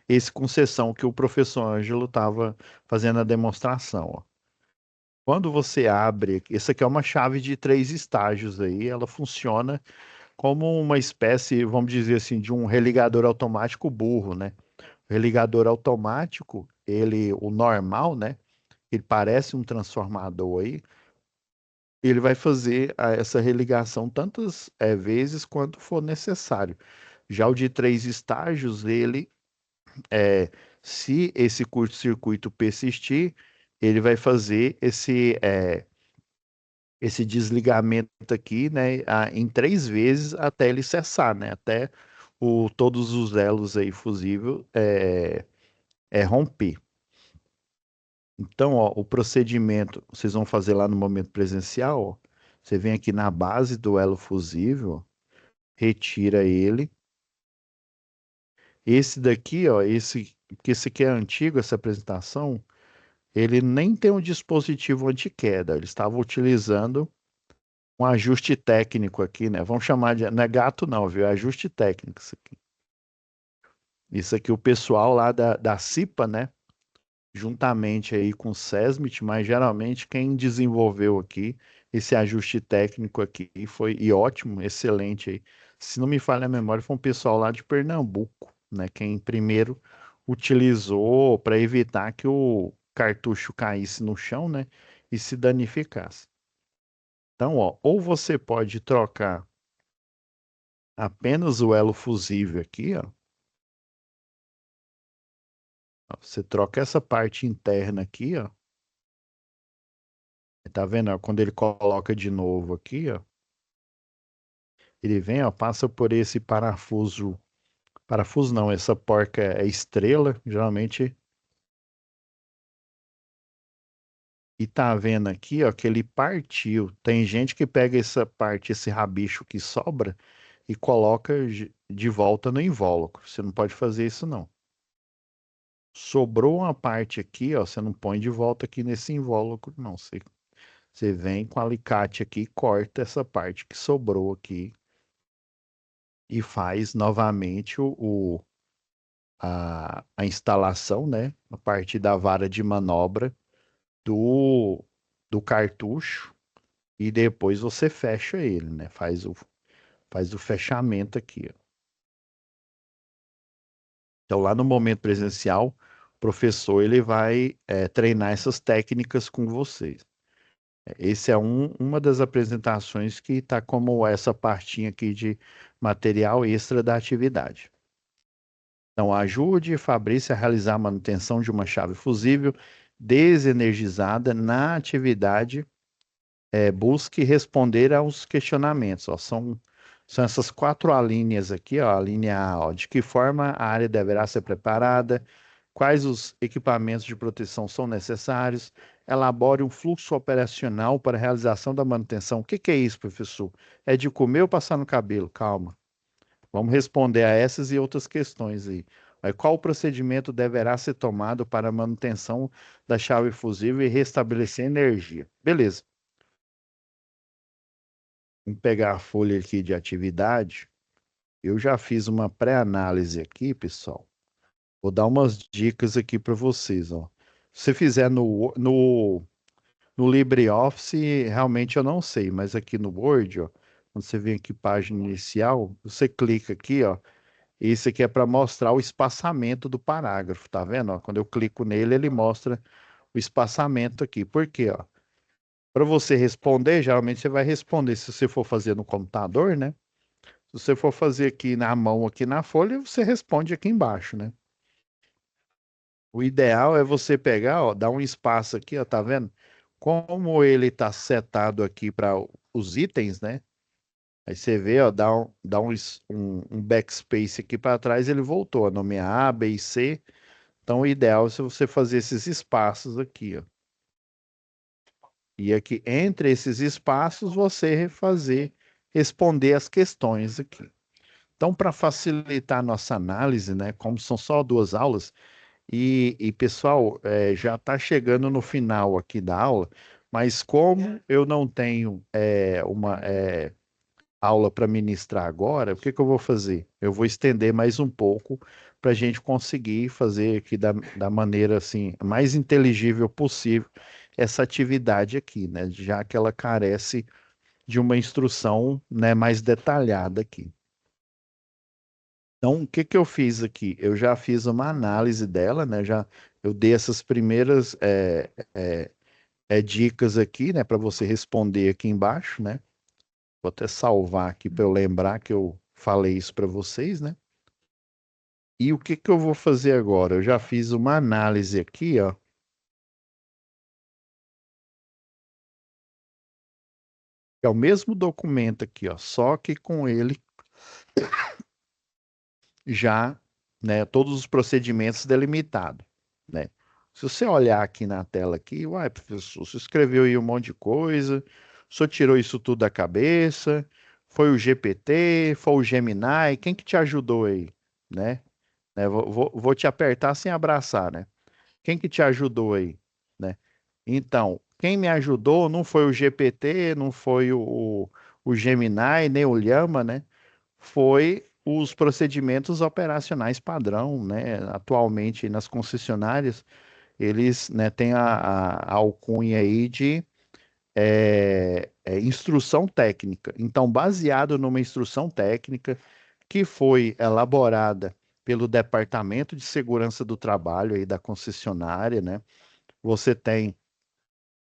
esse com seção que o professor Ângelo estava fazendo a demonstração, ó. Quando você abre, essa aqui é uma chave de 3 estágios aí, ela funciona como uma espécie, vamos dizer assim, de um religador automático burro, né? O religador automático, o normal, né? Ele parece um transformador aí, ele vai fazer essa religação tantas vezes quanto for necessário. Já o de 3 estágios, é, se esse curto-circuito persistir, ele vai fazer esse desligamento aqui, né, em 3 vezes até ele cessar, né, até todos os elos aí fusível romper. Então, ó, o procedimento vocês vão fazer lá no momento presencial, ó, você vem aqui na base do elo fusível, retira ele. Esse daqui, ó, porque esse aqui é antigo, essa apresentação, ele nem tem um dispositivo anti-queda, ele estava utilizando um ajuste técnico aqui, né? Vamos chamar de, não é gato não, viu? É ajuste técnico isso aqui. Isso aqui o pessoal lá da CIPA, né? Juntamente aí com o SESMIT, mas geralmente quem desenvolveu aqui esse ajuste técnico aqui foi e ótimo, excelente aí. Se não me falha a memória, foi um pessoal lá de Pernambuco, né? Quem primeiro utilizou para evitar que o cartucho caísse no chão, né? E se danificasse. Então, ó, ou você pode trocar apenas o elo fusível aqui, ó. Você troca essa parte interna aqui, ó. Tá vendo? Ó? Quando ele coloca de novo aqui, ó, ele vem, ó, passa por esse parafuso, parafuso não, essa porca é estrela, geralmente, e tá vendo aqui, ó, que ele partiu. Tem gente que pega essa parte, esse rabicho que sobra e coloca de volta no invólucro. Você não pode fazer isso, não. Sobrou uma parte aqui, ó, você não põe de volta aqui nesse invólucro, não. Você vem com o alicate aqui e corta essa parte que sobrou aqui e faz novamente a instalação, né, a partir da vara de manobra do, do cartucho e depois você fecha ele, né, faz o fechamento aqui, ó. Então, lá no momento presencial, o professor ele vai treinar essas técnicas com vocês. Esse é uma das apresentações que está como essa partinha aqui de material extra da atividade. Então, ajude Fabrício a realizar a manutenção de uma chave fusível desenergizada na atividade. Busque responder aos questionamentos. Ó, são essas quatro alíneas aqui, ó, a linha A, ó, de que forma a área deverá ser preparada, quais os equipamentos de proteção são necessários, elabore um fluxo operacional para a realização da manutenção. O que que é isso, professor? É de comer ou passar no cabelo? Calma. Vamos responder a essas e outras questões aí. Qual o procedimento deverá ser tomado para a manutenção da chave fusível e restabelecer a energia? Beleza. Vamos pegar a folha aqui de atividade. Eu já fiz uma pré-análise aqui, pessoal. Vou dar umas dicas aqui para vocês, ó. Se você fizer no LibreOffice, realmente eu não sei, mas aqui no Word, ó, quando você vem aqui página inicial, você clica aqui, ó. Esse aqui é para mostrar o espaçamento do parágrafo, tá vendo? Ó, quando eu clico nele, ele mostra o espaçamento aqui. Por quê? Ó? Para você responder, geralmente você vai responder se você for fazer no computador, né? Se você for fazer aqui na mão, aqui na folha, você responde aqui embaixo, né? O ideal é você pegar, ó, dar um espaço aqui, ó, tá vendo? Como ele está setado aqui para os itens, né? Aí você vê, ó, dá um backspace aqui para trás, ele voltou a nomear A, B e C. Então, o ideal é se você fazer esses espaços aqui, ó. E aqui, entre esses espaços, você responder as questões aqui. Então, para facilitar a nossa análise, né, como são só duas aulas, pessoal, já está chegando no final aqui da aula, mas como eu não tenho uma aula para ministrar agora, o que que eu vou fazer? Eu vou estender mais um pouco para a gente conseguir fazer aqui da maneira assim mais inteligível possível essa atividade aqui, né? Já que ela carece de uma instrução, né, mais detalhada aqui. Então, o que que eu fiz aqui? Eu já fiz uma análise dela, né? Eu dei essas primeiras dicas aqui, né, para você responder aqui embaixo, né? Vou até salvar aqui para eu lembrar que eu falei isso para vocês, né? E o que que eu vou fazer agora? Eu já fiz uma análise aqui, ó. É o mesmo documento aqui, ó, só que com ele já, né, todos os procedimentos delimitados, né? Se você olhar aqui na tela aqui, uai, professor, você escreveu aí um monte de coisa, o senhor tirou isso tudo da cabeça, foi o GPT, foi o Gemini, quem que te ajudou aí, né? Vou te apertar sem abraçar, né? Quem que te ajudou aí, né? Então, Quem me ajudou não foi o GPT, não foi o Gemini, nem o Llama, né? Foi os procedimentos operacionais padrão, né? Atualmente nas concessionárias, eles, né, têm a alcunha aí de instrução técnica. Então, baseado numa instrução técnica que foi elaborada pelo Departamento de Segurança do Trabalho aí da concessionária, né? Você tem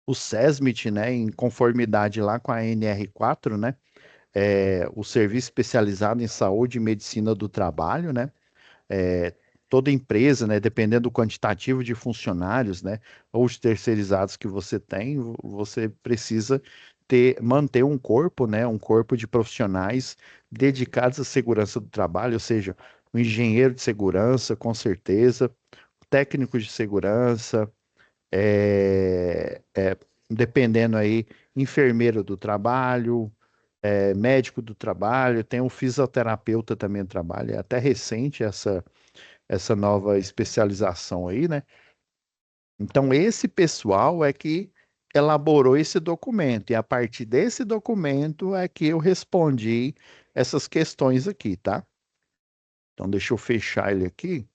o SESMIT, né, em conformidade lá com a NR4, né? O Serviço Especializado em Saúde e Medicina do Trabalho, né? é, Toda empresa, né, dependendo do quantitativo de funcionários, né, ou os terceirizados que você tem, você precisa manter um corpo, né, um corpo de profissionais dedicados à segurança do trabalho, ou seja, um engenheiro de segurança, com certeza, técnicos de segurança, é, é, dependendo aí, enfermeiro do trabalho, médico do trabalho, tem um fisioterapeuta também do trabalho, é até recente essa nova especialização aí, né? Então, esse pessoal é que elaborou esse documento, e a partir desse documento é que eu respondi essas questões aqui, tá? Então, deixa eu fechar ele aqui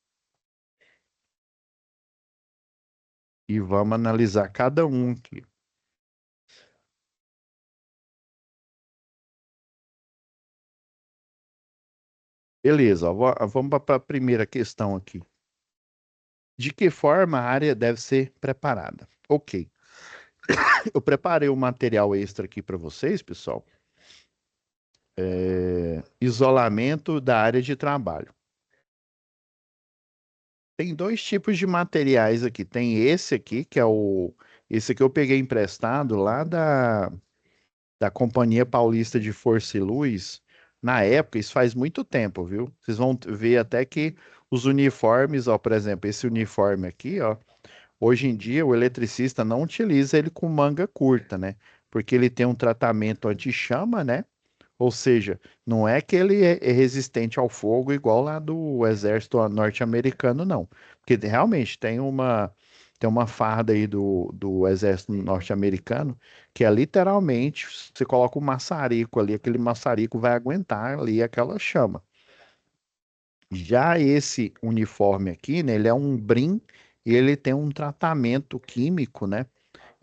e vamos analisar cada um aqui. Beleza, ó, vamos para a primeira questão aqui. De que forma a área deve ser preparada? Ok, eu preparei um material extra aqui para vocês, pessoal. Isolamento da área de trabalho. Tem dois tipos de materiais aqui. Tem esse aqui, que é o. Esse aqui eu peguei emprestado lá da Companhia Paulista de Força e Luz. Na época, isso faz muito tempo, viu? Vocês vão ver até que os uniformes, ó, por exemplo, esse uniforme aqui, ó, hoje em dia o eletricista não utiliza ele com manga curta, né? Porque ele tem um tratamento anti-chama, né? Ou seja, não é que ele é resistente ao fogo igual lá do exército norte-americano, não. Porque realmente tem uma farda aí do exército norte-americano que é literalmente, você coloca um maçarico ali, aquele maçarico vai aguentar ali aquela chama. Já esse uniforme aqui, né, ele é um brim e ele tem um tratamento químico, né?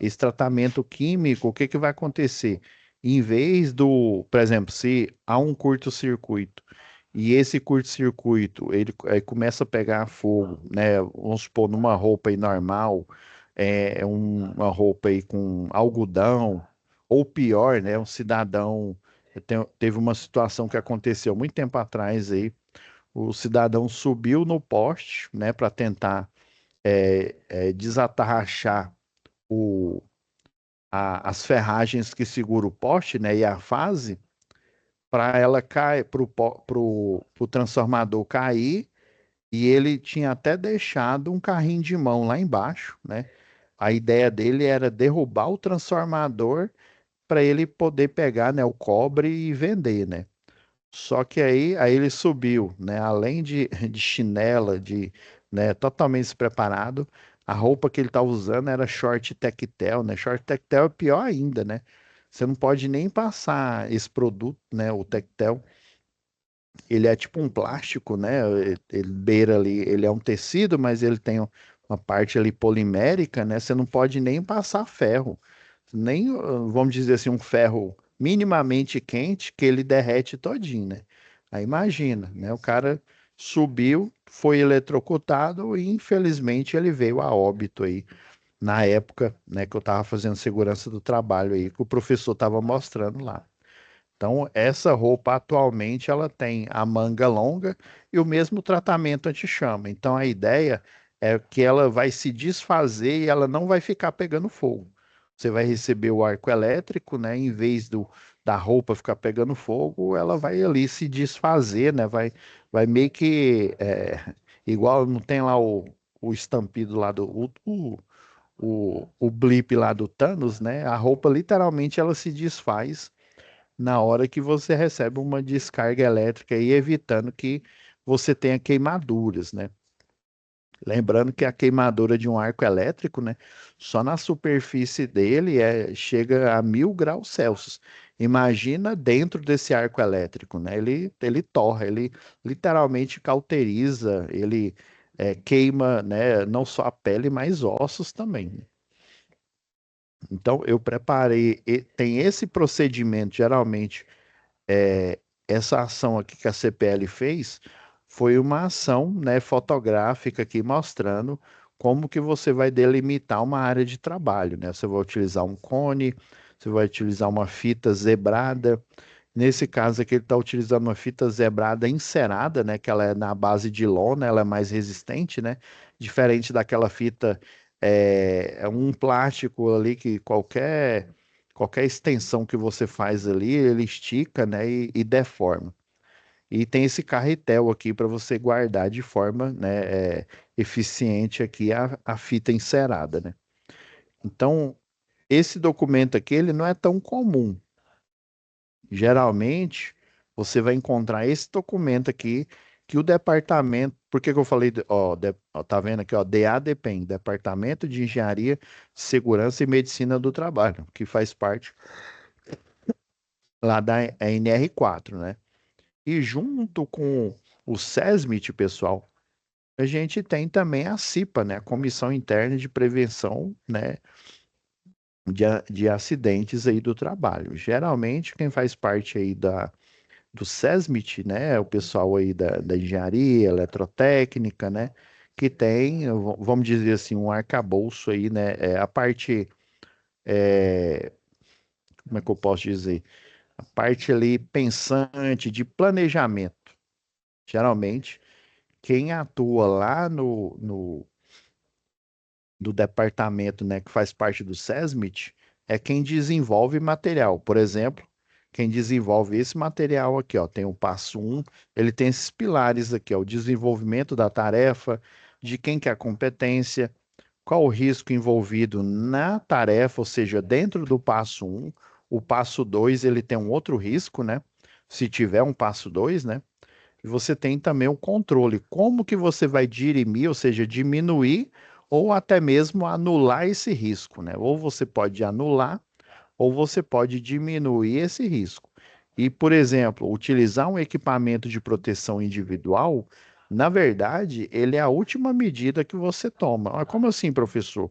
Esse tratamento químico, o que que vai acontecer? Em vez do, por exemplo, se há um curto-circuito e esse curto-circuito ele começa a pegar fogo, né? Vamos supor, numa roupa aí normal, uma roupa aí com algodão, ou pior, né? Um cidadão, teve uma situação que aconteceu muito tempo atrás aí, o cidadão subiu no poste, né? Para tentar desatarrachar o as ferragens que seguram o poste, né, e a fase, para ela cair, para o transformador cair, e ele tinha até deixado um carrinho de mão lá embaixo, né? A ideia dele era derrubar o transformador para ele poder pegar, né, o cobre e vender, né? Só que aí ele subiu, né? Além de chinela, né, totalmente despreparado, a roupa que ele estava usando era short tectel, né? Short tectel é pior ainda, né? Você não pode nem passar esse produto, né? O tectel, ele é tipo um plástico, né? Ele beira ali, ele é um tecido, mas ele tem uma parte ali polimérica, né? Você não pode nem passar ferro, nem, vamos dizer assim, um ferro minimamente quente que ele derrete todinho, né? Aí imagina, né? O cara subiu, foi eletrocutado e infelizmente ele veio a óbito aí na época, né, que eu estava fazendo segurança do trabalho aí, que o professor estava mostrando lá. Então, essa roupa atualmente ela tem a manga longa e o mesmo tratamento anti-chama. Então, a ideia é que ela vai se desfazer e ela não vai ficar pegando fogo. Você vai receber o arco elétrico, né? Em vez da roupa ficar pegando fogo, ela vai ali se desfazer, né? Vai meio que igual não tem lá o estampido lá o blip lá do Thanos, né? A roupa literalmente ela se desfaz na hora que você recebe uma descarga elétrica e evitando que você tenha queimaduras, né? Lembrando que a queimadura de um arco elétrico, né, só na superfície dele chega a 1000 graus Celsius. Imagina dentro desse arco elétrico, né? Ele torra, ele literalmente cauteriza, ele queima, né, não só a pele, mas ossos também. Então, eu preparei, tem esse procedimento, geralmente essa ação aqui que a CPL fez foi uma ação, né, fotográfica aqui mostrando como que você vai delimitar uma área de trabalho, né? Você vai utilizar um cone, você vai utilizar uma fita zebrada. Nesse caso aqui, ele está utilizando uma fita zebrada encerada, né? Que ela é na base de lona, ela é mais resistente, né? Diferente daquela fita, é um plástico ali que qualquer extensão que você faz ali, ele estica, né? E deforma. E tem esse carretel aqui para você guardar de forma, né, eficiente aqui a fita encerada, né? Então, esse documento aqui, ele não é tão comum. Geralmente, você vai encontrar esse documento aqui que o departamento, por que que eu falei, ó, tá vendo aqui, ó, DADPEM, Departamento de Engenharia, Segurança e Medicina do Trabalho, que faz parte lá da NR4, né? E junto com o SESMIT, pessoal, a gente tem também a CIPA, né? A Comissão Interna de Prevenção, né, de acidentes aí do trabalho. Geralmente, quem faz parte aí do SESMIT, né, é o pessoal aí da engenharia, eletrotécnica, né, que tem, vamos dizer assim, um arcabouço aí, né, a parte, como é que eu posso dizer? A parte ali pensante, de planejamento. Geralmente, quem atua lá do departamento, né, que faz parte do SESMIT, é quem desenvolve material. Por exemplo, quem desenvolve esse material aqui, ó, tem o passo um, ele tem esses pilares aqui, ó, o desenvolvimento da tarefa, de quem que é a competência, qual o risco envolvido na tarefa, ou seja, dentro do passo um, o passo 2 ele tem um outro risco, né? Se tiver um passo 2, né? E você tem também o controle. Como que você vai dirimir, ou seja, diminuir ou até mesmo anular esse risco, né? Ou você pode anular ou você pode diminuir esse risco. E, por exemplo, utilizar um equipamento de proteção individual, na verdade, ele é a última medida que você toma. Ah, como assim, professor?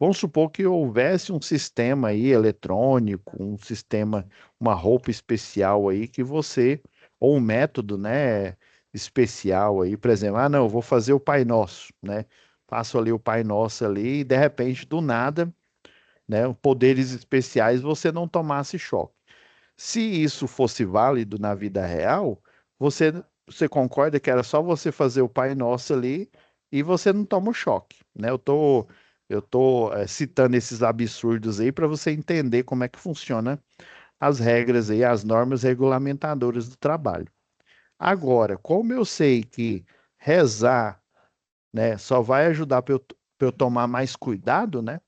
Vamos supor que houvesse um sistema aí eletrônico, um sistema, uma roupa especial aí que você, ou um método, né, especial aí, por exemplo, ah, não, eu vou fazer o Pai Nosso, né? Faço ali o Pai Nosso ali e de repente, do nada, né, poderes especiais, você não tomasse choque. Se isso fosse válido na vida real, você, você concorda que era só você fazer o Pai Nosso ali e você não toma o choque, né? Eu tô citando esses absurdos aí para você entender como é que funciona as regras aí, as normas regulamentadoras do trabalho. Agora, como eu sei que rezar, né, só vai ajudar para eu tomar mais cuidado, né?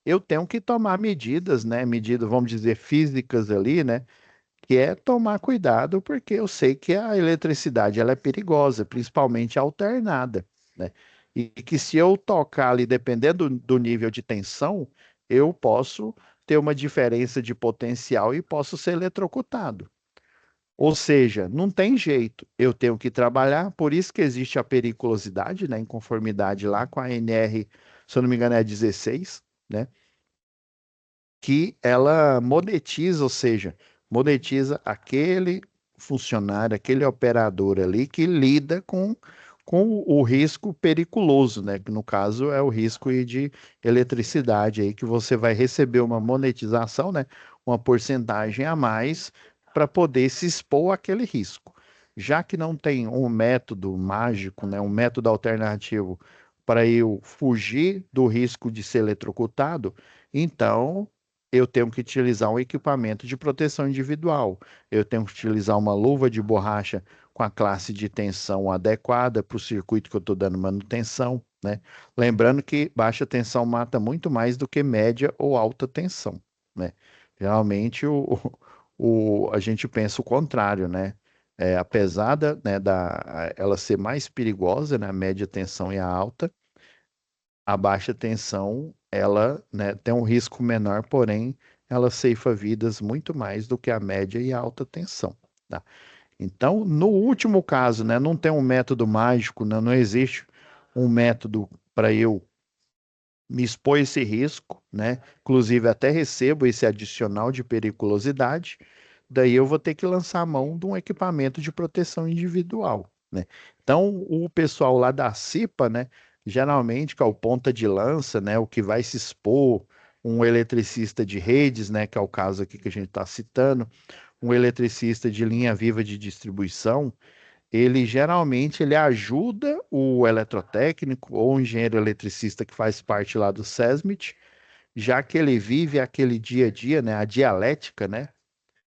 Eu tenho que tomar medidas, né? Medidas, vamos dizer, físicas ali, né? Que é tomar cuidado, porque eu sei que a eletricidade ela é perigosa, principalmente alternada, né? E que se eu tocar ali, dependendo do nível de tensão, eu posso ter uma diferença de potencial e posso ser eletrocutado. Ou seja, não tem jeito, eu tenho que trabalhar, por isso que existe a periculosidade, né, em conformidade lá com a NR, se eu não me engano, é 16, né? Que ela monetiza, ou seja, monetiza aquele funcionário, aquele operador ali que lida com o risco periculoso, né? Que no caso é o risco aí de eletricidade aí, que você vai receber uma monetização, né? Uma porcentagem a mais para poder se expor àquele risco. Já que não tem um método mágico, né? Um método alternativo para eu fugir do risco de ser eletrocutado, então eu tenho que utilizar um equipamento de proteção individual. Eu tenho que utilizar uma luva de borracha com a classe de tensão adequada para o circuito que eu estou dando manutenção, né? Lembrando que baixa tensão mata muito mais do que média ou alta tensão, né? Geralmente a gente pensa o contrário, né? apesar ela ser mais perigosa, né, a média tensão e a alta, a baixa tensão, ela, né, tem um risco menor, porém, ela ceifa vidas muito mais do que a média e a alta tensão, tá? Então, no último caso, né, não tem um método mágico, né, não existe um método para eu me expor a esse risco, né? Inclusive, até recebo esse adicional de periculosidade, daí eu vou ter que lançar a mão de um equipamento de proteção individual, né? Então, o pessoal lá da CIPA, né, geralmente, que é o ponta de lança, né, o que vai se expor, um eletricista de redes, né, que é o caso aqui que a gente está citando, um eletricista de linha viva de distribuição, ele geralmente ele ajuda o eletrotécnico ou o engenheiro eletricista que faz parte lá do SESMIT, já que ele vive aquele dia a dia, né, a dialética, né?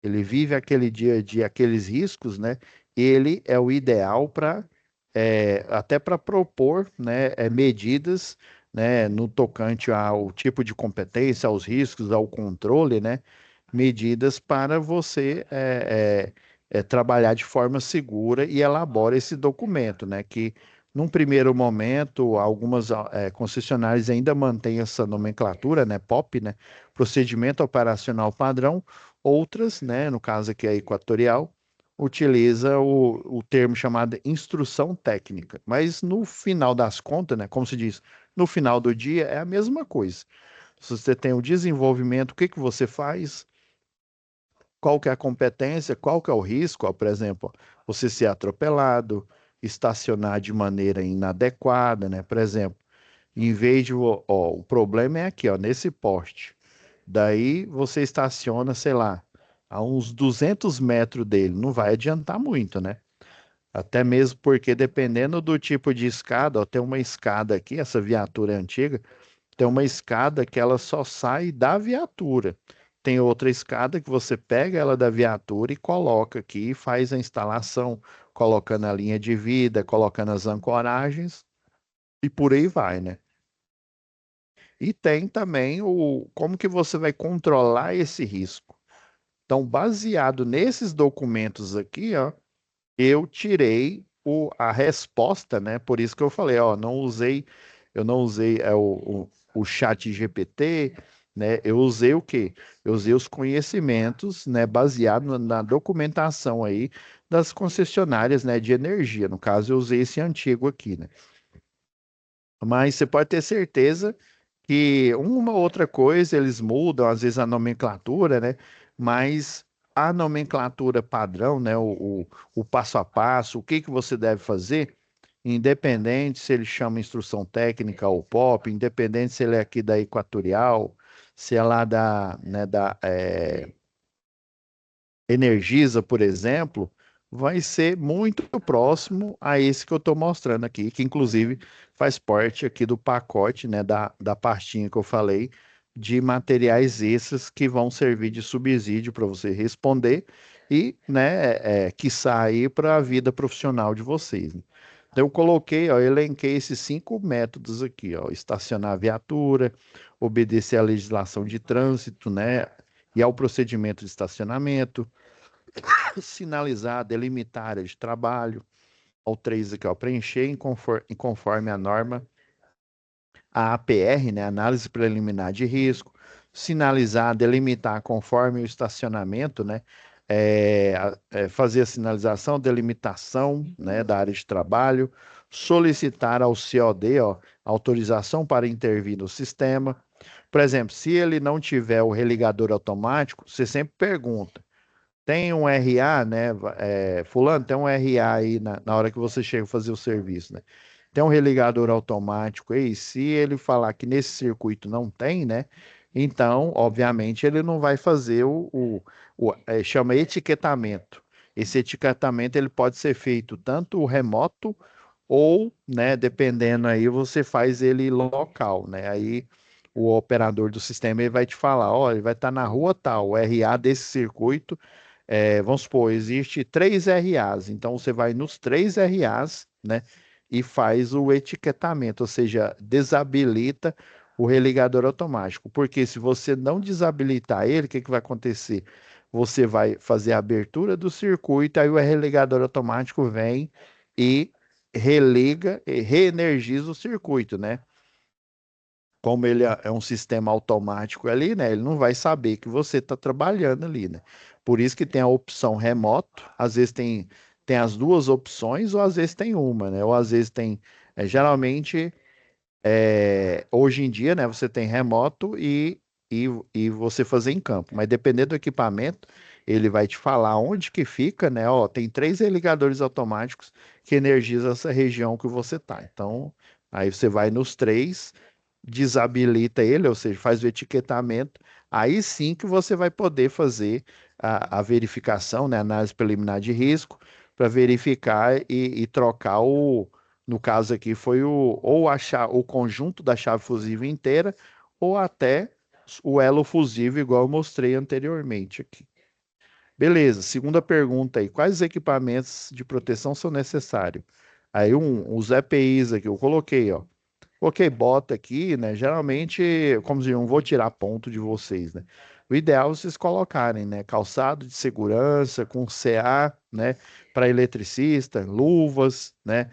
Ele vive aquele dia a dia, aqueles riscos, né? Ele é o ideal para até para propor, né, medidas, né, no tocante ao tipo de competência, aos riscos, ao controle, né? Medidas para você trabalhar de forma segura e elabora esse documento, né? Que num primeiro momento, algumas concessionárias ainda mantêm essa nomenclatura, né? POP, né? Procedimento Operacional Padrão. Outras, né? No caso aqui a Equatorial, utiliza o termo chamado instrução técnica. Mas no final das contas, né? Como se diz, no final do dia é a mesma coisa. Se você tem o desenvolvimento, o que que você faz? Qual que é a competência, qual que é o risco, ó, por exemplo, você ser atropelado, estacionar de maneira inadequada, né? Por exemplo, em vez de, o problema é aqui, ó, nesse poste. Daí você estaciona, sei lá, a uns 200 metros dele, não vai adiantar muito, né? Até mesmo porque dependendo do tipo de escada, ó, tem uma escada aqui, essa viatura é antiga, tem uma escada que ela só sai da viatura. Tem outra escada que você pega ela da viatura e coloca aqui e faz a instalação, colocando a linha de vida, colocando as ancoragens e por aí vai, né? E tem também o como que você vai controlar esse risco. Então, baseado nesses documentos aqui, ó, eu tirei a resposta, né? Por isso que eu falei, ó, eu não usei o chat GPT, né? Eu usei o quê? Eu usei os conhecimentos, né? Baseado na documentação aí das concessionárias, né? De energia. No caso, eu usei esse antigo aqui, né? Mas você pode ter certeza que uma outra coisa eles mudam, às vezes a nomenclatura, né? Mas a nomenclatura padrão, né? O passo a passo, o que que você deve fazer, independente se ele chama instrução técnica ou POP, independente se ele é aqui da Equatorial, se é lá da Energisa, por exemplo, vai ser muito próximo a esse que eu estou mostrando aqui, que inclusive faz parte aqui do pacote, né, da pastinha que eu falei, de materiais extras que vão servir de subsídio para você responder e, né, quiçá aí para a vida profissional de vocês, né? Então, eu coloquei, ó, eu elenquei esses 5 métodos aqui, ó, estacionar a viatura, obedecer à legislação de trânsito, né, e ao procedimento de estacionamento, sinalizar, delimitar área de trabalho. Ao 3 aqui, ó, preencher conforme a norma, a APR, né, análise preliminar de risco, sinalizar, delimitar conforme o estacionamento, né, fazer a sinalização, delimitação, né, da área de trabalho, solicitar ao COD, ó, autorização para intervir no sistema. Por exemplo, se ele não tiver o religador automático, você sempre pergunta, tem um RA, né? Fulano, tem um RA aí na hora que você chega a fazer o serviço, né? Tem um religador automático aí. Se ele falar que nesse circuito não tem, né? Então, obviamente, ele não vai fazer chama etiquetamento. Esse etiquetamento ele pode ser feito tanto remoto ou, né, dependendo aí, você faz ele local, né? Aí o operador do sistema ele vai te falar, ó, ele vai estar na rua tal, o RA desse circuito vamos supor, existe 3 RAs, então você vai nos 3 RAs, né, e faz o etiquetamento, ou seja, desabilita o religador automático, porque se você não desabilitar ele, o que que vai acontecer? você vai fazer a abertura do circuito, aí o religador automático vem e religa e reenergiza o circuito, né? Como ele é um sistema automático ali, né? Ele não vai saber que você está trabalhando ali, né? Por isso que tem a opção remoto, às vezes tem as duas opções, ou às vezes tem uma, né? Ou às vezes tem, geralmente hoje em dia, né, você tem remoto e você fazer em campo, mas dependendo do equipamento, ele vai te falar onde que fica, né? Ó, tem três religadores automáticos que energizam essa região que você tá. Então, aí você vai nos três, desabilita ele, ou seja, faz o etiquetamento, aí sim que você vai poder fazer a verificação, né, análise preliminar de risco, para verificar e trocar no caso aqui foi o conjunto da chave fusível inteira, ou até o elo fusível, igual eu mostrei anteriormente aqui. Beleza, segunda pergunta aí, quais equipamentos de proteção são necessários? Aí os EPIs aqui, eu coloquei, ó. Coloquei bota aqui, né? Geralmente, como se eu não vou tirar ponto de vocês, né? O ideal é vocês colocarem, né? Calçado de segurança com CA, né? Para eletricista, luvas, né?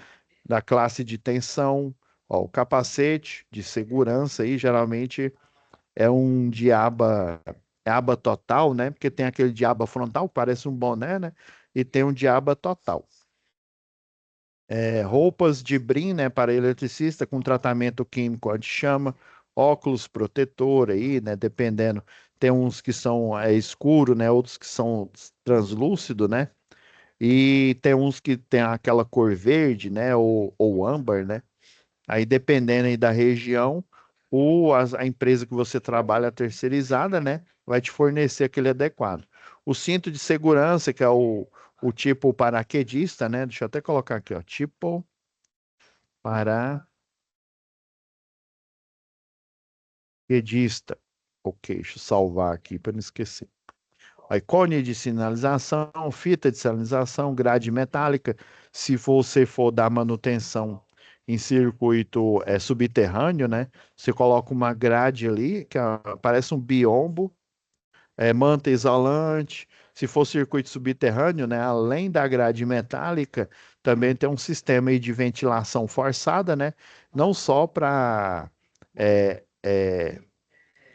Da classe de tensão, ó, o capacete de segurança aí, geralmente é um de aba total, né? Porque tem aquele de aba frontal, parece um boné, né? E tem um de aba total. Roupas de brim, né, para eletricista com tratamento químico anti-chama, óculos protetor aí, né, dependendo, tem uns que são escuro, né, outros que são translúcido, né, e tem uns que tem aquela cor verde, né, ou âmbar, né, aí dependendo aí da região, a empresa que você trabalha terceirizada, né, vai te fornecer aquele adequado. O cinto de segurança, que é o tipo paraquedista, né, deixa eu até colocar aqui, ó, tipo paraquedista. Ok, deixa eu salvar aqui para não esquecer. Aí, cone de sinalização, fita de sinalização, grade metálica. Se você for dar manutenção em circuito subterrâneo, né? Você coloca uma grade ali, que parece um biombo, manta isolante. Se for circuito subterrâneo, né? Além da grade metálica, também tem um sistema aí de ventilação forçada, né? Não só para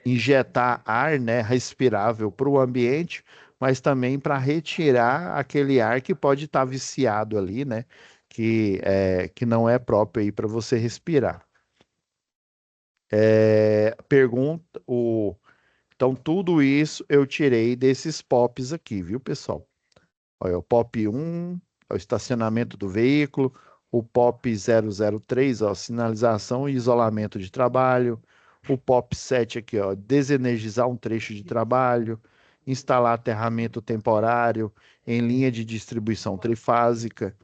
injetar ar, né, respirável para o ambiente, mas também para retirar aquele ar que pode estar viciado ali, né, que não é próprio aí para você respirar. Então tudo isso eu tirei desses POPs aqui, viu, pessoal? Olha, o POP 1 é o estacionamento do veículo, o POP 003, ó, sinalização e isolamento de trabalho, o POP 7 aqui, ó, desenergizar um trecho de trabalho, instalar aterramento temporário em linha de distribuição trifásica.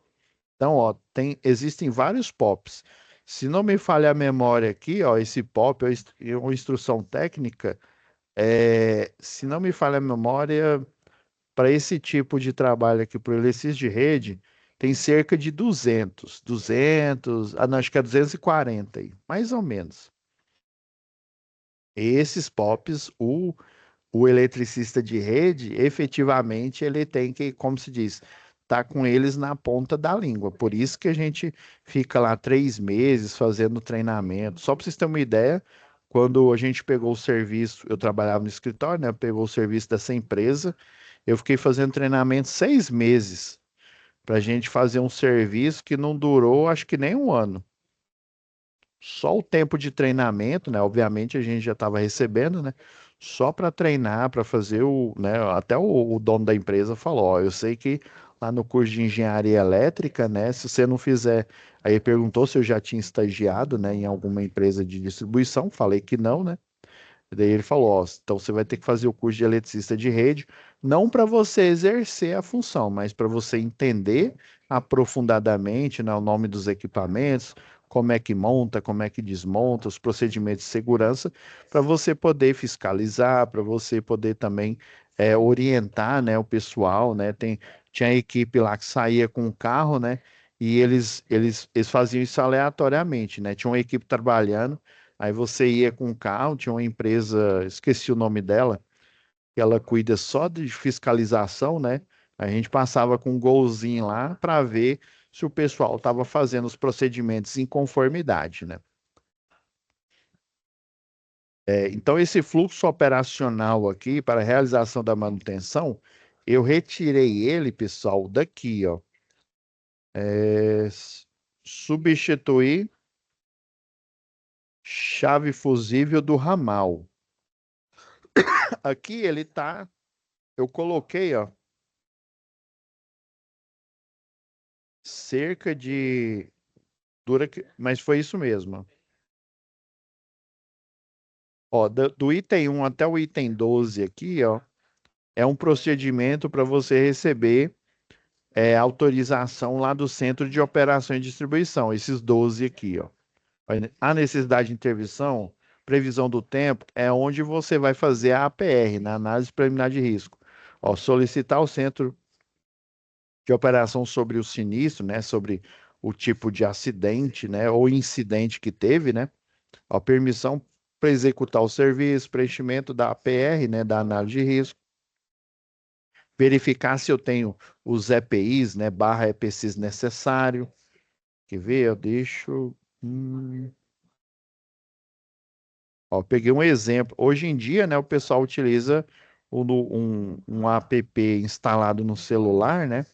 Então, ó, existem vários POPs. Se não me falha a memória aqui, ó, esse POP é uma instrução técnica, se não me falha a memória, para esse tipo de trabalho aqui, para o exercício de rede, tem cerca de 200, não, acho que é 240 aí, mais ou menos. Esses POPs, o eletricista de rede, efetivamente, ele tem que, como se diz, tá com eles na ponta da língua. Por isso que a gente fica lá 3 meses fazendo treinamento. Só para vocês terem uma ideia, quando a gente pegou o serviço, eu trabalhava no escritório, né? Pegou o serviço dessa empresa, eu fiquei fazendo treinamento 6 meses para a gente fazer um serviço que não durou, acho que nem um ano. Só o tempo de treinamento, né? Obviamente a gente já estava recebendo, né? Só para treinar, para fazer né? Até o dono da empresa falou, ó, eu sei que lá no curso de engenharia elétrica, né? Se você não fizer, aí ele perguntou se eu já tinha estagiado, né? Em alguma empresa de distribuição, falei que não, né? E daí ele falou, ó, então você vai ter que fazer o curso de eletricista de rede, não para você exercer a função, mas para você entender aprofundadamente, né, o nome dos equipamentos, como é que monta, como é que desmonta, os procedimentos de segurança, para você poder fiscalizar, para você poder também orientar, né, o pessoal, né? Tinha equipe lá que saía com o carro, né? E eles faziam isso aleatoriamente, né? Tinha uma equipe trabalhando. Aí você ia com o carro, tinha uma empresa, esqueci o nome dela, que ela cuida só de fiscalização, né? A gente passava com um golzinho lá para ver se o pessoal estava fazendo os procedimentos em conformidade, né? Então, esse fluxo operacional aqui para a realização da manutenção, eu retirei ele, pessoal, daqui, ó. Substituir chave fusível do ramal. Aqui ele tá, eu coloquei, ó, cerca de mas foi isso mesmo. Ó, do item 1 até o item 12 aqui, ó, é um procedimento para você receber autorização lá do Centro de Operação e Distribuição, esses 12 aqui, ó. A necessidade de intervenção, previsão do tempo, é onde você vai fazer a APR, na análise preliminar de risco. Ó, solicitar ao Centro de Operação sobre o sinistro, né, sobre o tipo de acidente, né, ou incidente que teve, né, a permissão para executar o serviço, preenchimento da APR, né, da análise de risco, verificar se eu tenho os EPIs, né, barra EPCs necessário. Quer ver? Eu deixo. Ó, peguei um exemplo. Hoje em dia, né, o pessoal utiliza um app instalado no celular, né?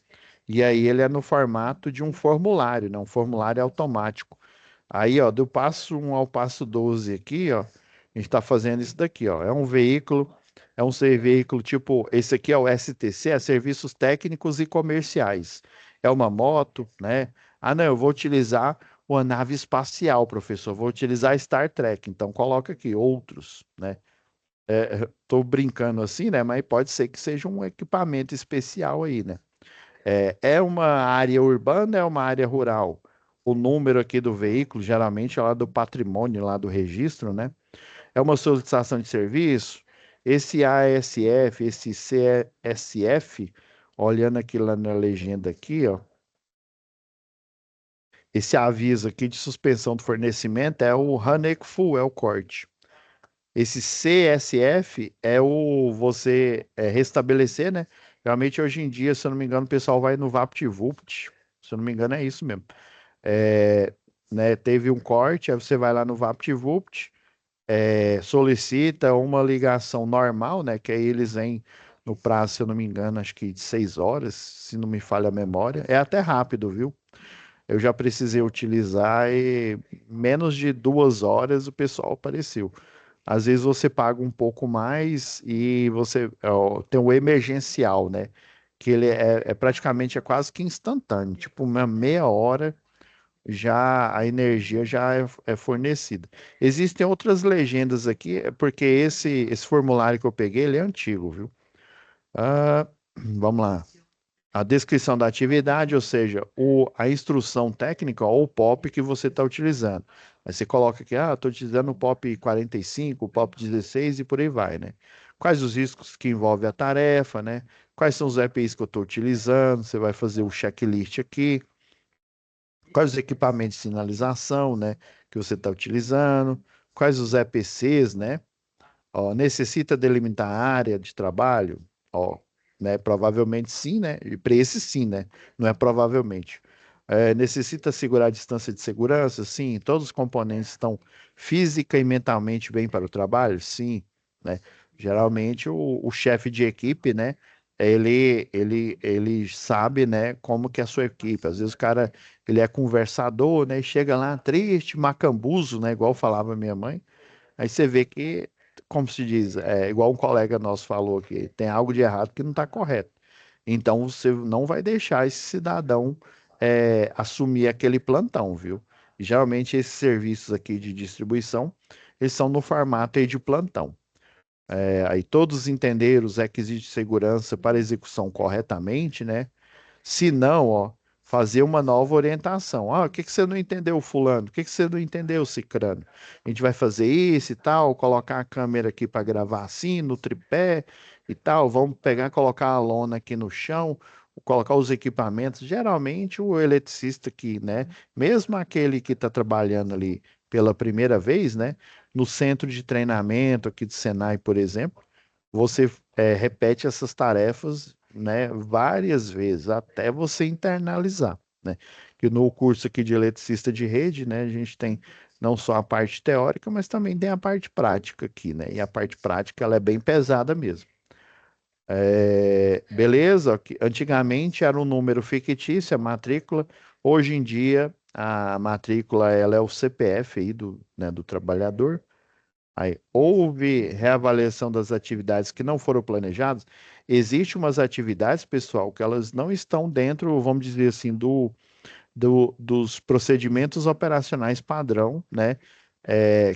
E aí ele é no formato de um formulário, né? Um formulário automático. Aí, ó, do passo 1 ao passo 12 aqui, ó, a gente está fazendo isso daqui, ó. É um ser veículo tipo, esse aqui é o STC, é Serviços Técnicos e Comerciais. É uma moto, né? Ah, não, eu vou utilizar uma nave espacial, professor, vou utilizar Star Trek, então coloca aqui outros, né? Tô brincando assim, né? Mas pode ser que seja um equipamento especial aí, né? É uma área urbana, é uma área rural. O número aqui do veículo, geralmente é lá do patrimônio, lá do registro, né? É uma solicitação de serviço. Esse ASF, esse CSF, olhando aqui lá na legenda aqui, ó, esse aviso aqui de suspensão do fornecimento é o Hanek Full, é o corte. Esse CSF é o você restabelecer, né? Realmente hoje em dia, se eu não me engano, o pessoal vai no VaptVupt. Se eu não me engano, é isso mesmo. É, né, teve um corte, aí você vai lá no VaptVupt, solicita uma ligação normal, né? Que aí eles vêm no prazo, se eu não me engano, acho que de 6 horas, se não me falha a memória. É até rápido, viu? Eu já precisei utilizar e menos de 2 horas o pessoal apareceu. Às vezes você paga um pouco mais e você tem o emergencial, né? Que ele praticamente é quase que instantâneo, tipo uma meia hora já a energia já é fornecida. Existem outras legendas aqui, porque esse formulário que eu peguei, ele é antigo, viu? Ah, vamos lá. A descrição da atividade, ou seja, a instrução técnica ou o POP que você está utilizando. Aí você coloca aqui, estou utilizando o POP 45, o POP 16 e por aí vai, né? Quais os riscos que envolve a tarefa, né? Quais são os EPIs que eu estou utilizando? Você vai fazer o checklist aqui. Quais os equipamentos de sinalização, né, que você está utilizando? Quais os EPCs, né? Ó, necessita delimitar a área de trabalho? Ó, né? Provavelmente sim, né? E para esse sim, né? Não é provavelmente. Necessita segurar a distância de segurança? Sim. Todos os componentes estão física e mentalmente bem para o trabalho? Sim, né? Geralmente o chefe de equipe, né? Ele sabe, né? Como que é a sua equipe. Às vezes o cara ele é conversador, né? E chega lá triste, macambuzo, né? Igual falava minha mãe. Aí você vê que, como se diz, igual um colega nosso falou aqui, tem algo de errado que não está correto. Então você não vai deixar esse cidadão assumir aquele plantão, viu? E, geralmente esses serviços aqui de distribuição, eles são no formato aí de plantão. Aí todos entenderam os requisitos de segurança para execução corretamente, né? Se não, ó, fazer uma nova orientação. Ah, o que que você não entendeu, fulano? O que que você não entendeu, cicrano? A gente vai fazer isso e tal, colocar a câmera aqui para gravar assim, no tripé e tal. Vamos pegar, colocar a lona aqui no chão, colocar os equipamentos. Geralmente o eletricista que, né, mesmo aquele que está trabalhando ali pela primeira vez, né, no centro de treinamento aqui de Senai, por exemplo, você repete essas tarefas, né, várias vezes, até você internalizar, né? Que no curso aqui de eletricista de rede, né, a gente tem não só a parte teórica, mas também tem a parte prática aqui, né? E a parte prática, ela é bem pesada mesmo. Beleza? Antigamente era um número fictício, a matrícula. Hoje em dia, a matrícula, ela é o CPF aí né, do trabalhador. Aí, houve reavaliação das atividades que não foram planejadas. Existem umas atividades, pessoal, que elas não estão dentro, vamos dizer assim, dos procedimentos operacionais padrão, né?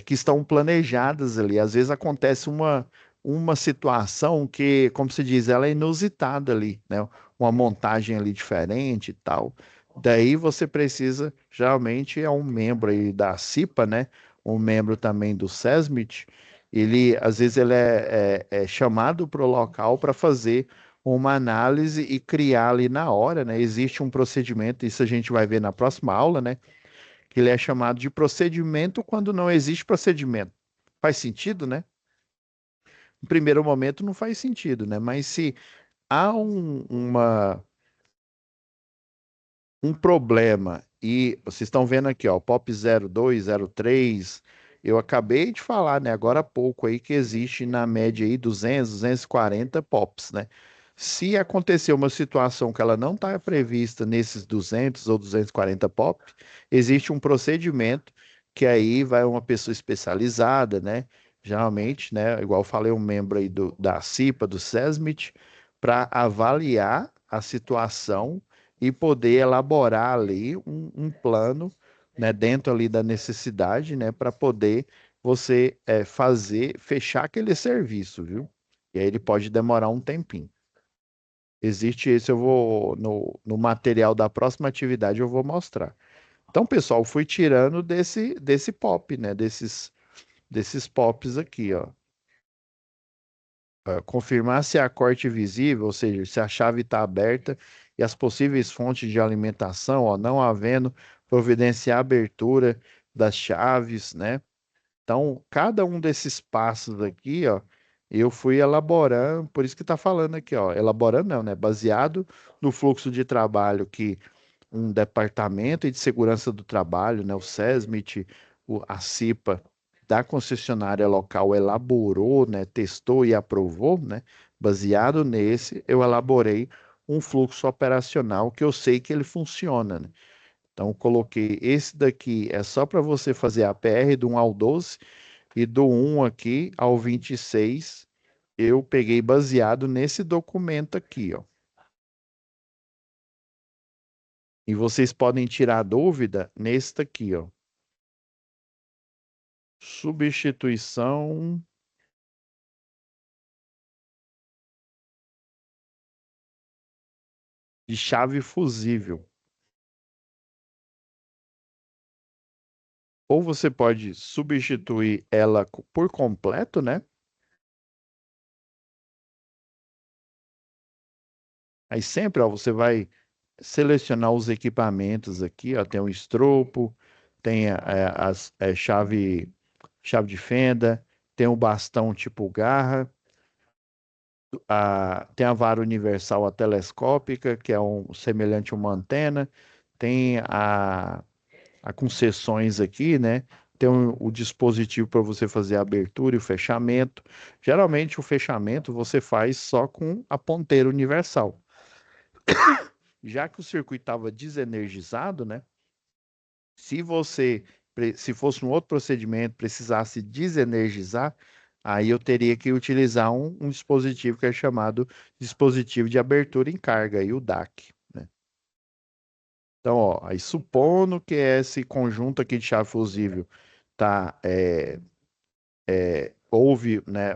Que estão planejadas ali. Às vezes acontece uma situação que, como se diz, ela é inusitada ali, né? Uma montagem ali diferente e tal. Daí você precisa, geralmente é um membro aí da CIPA, né? Um membro também do SESMIT. Ele, às vezes, ele é chamado para o local para fazer uma análise e criar ali na hora, né? Existe um procedimento, isso a gente vai ver na próxima aula, né? Que ele é chamado de procedimento quando não existe procedimento. Faz sentido, né? No primeiro momento não faz sentido, né? Mas se há um problema e vocês estão vendo aqui, ó, POP 02, 03, eu acabei de falar, né, agora há pouco aí que existe na média aí 200, 240 POPs, né? Se acontecer uma situação que ela não está prevista nesses 200 ou 240 POP, existe um procedimento que aí vai uma pessoa especializada, né? Geralmente, né, igual eu falei, um membro aí da CIPA, do SESMIT, para avaliar a situação e poder elaborar ali um plano, né, dentro ali da necessidade, né, para poder você fechar aquele serviço, viu? E aí ele pode demorar um tempinho. Existe esse, eu vou, no material da próxima atividade eu vou mostrar. Então, pessoal, fui tirando desse pop, né, desses pops aqui, ó. Confirmar se a corte é visível, ou seja, se a chave está aberta e as possíveis fontes de alimentação, ó, não havendo, providenciar a abertura das chaves, né? Então, cada um desses passos aqui, ó, eu fui elaborando, por isso que está falando aqui, ó, elaborando não, né? Baseado no fluxo de trabalho que um departamento de segurança do trabalho, né, o SESMIT, a CIPA da concessionária local elaborou, né, testou e aprovou, né, baseado nesse, eu elaborei um fluxo operacional que eu sei que ele funciona, né? Então, coloquei esse daqui é só para você fazer a PR do 1 ao 12 e do 1 aqui ao 26, eu peguei baseado nesse documento aqui, ó. E vocês podem tirar dúvida nesse daqui, ó. Substituição de chave fusível. Ou você pode substituir ela por completo, né? Aí sempre, ó, você vai selecionar os equipamentos aqui, ó, tem o estropo, tem chave de fenda, tem o bastão tipo garra, tem a vara universal a telescópica, que é semelhante a uma antena, tem a concessões aqui, né? Tem o dispositivo para você fazer a abertura e o fechamento. Geralmente o fechamento você faz só com a ponteira universal. Já que o circuito estava desenergizado, né? Se fosse um outro procedimento, precisasse desenergizar, aí eu teria que utilizar um dispositivo que é chamado dispositivo de abertura em carga, aí o DAC, né? Então, ó, aí supondo que esse conjunto aqui de chave fusível tá, houve, né,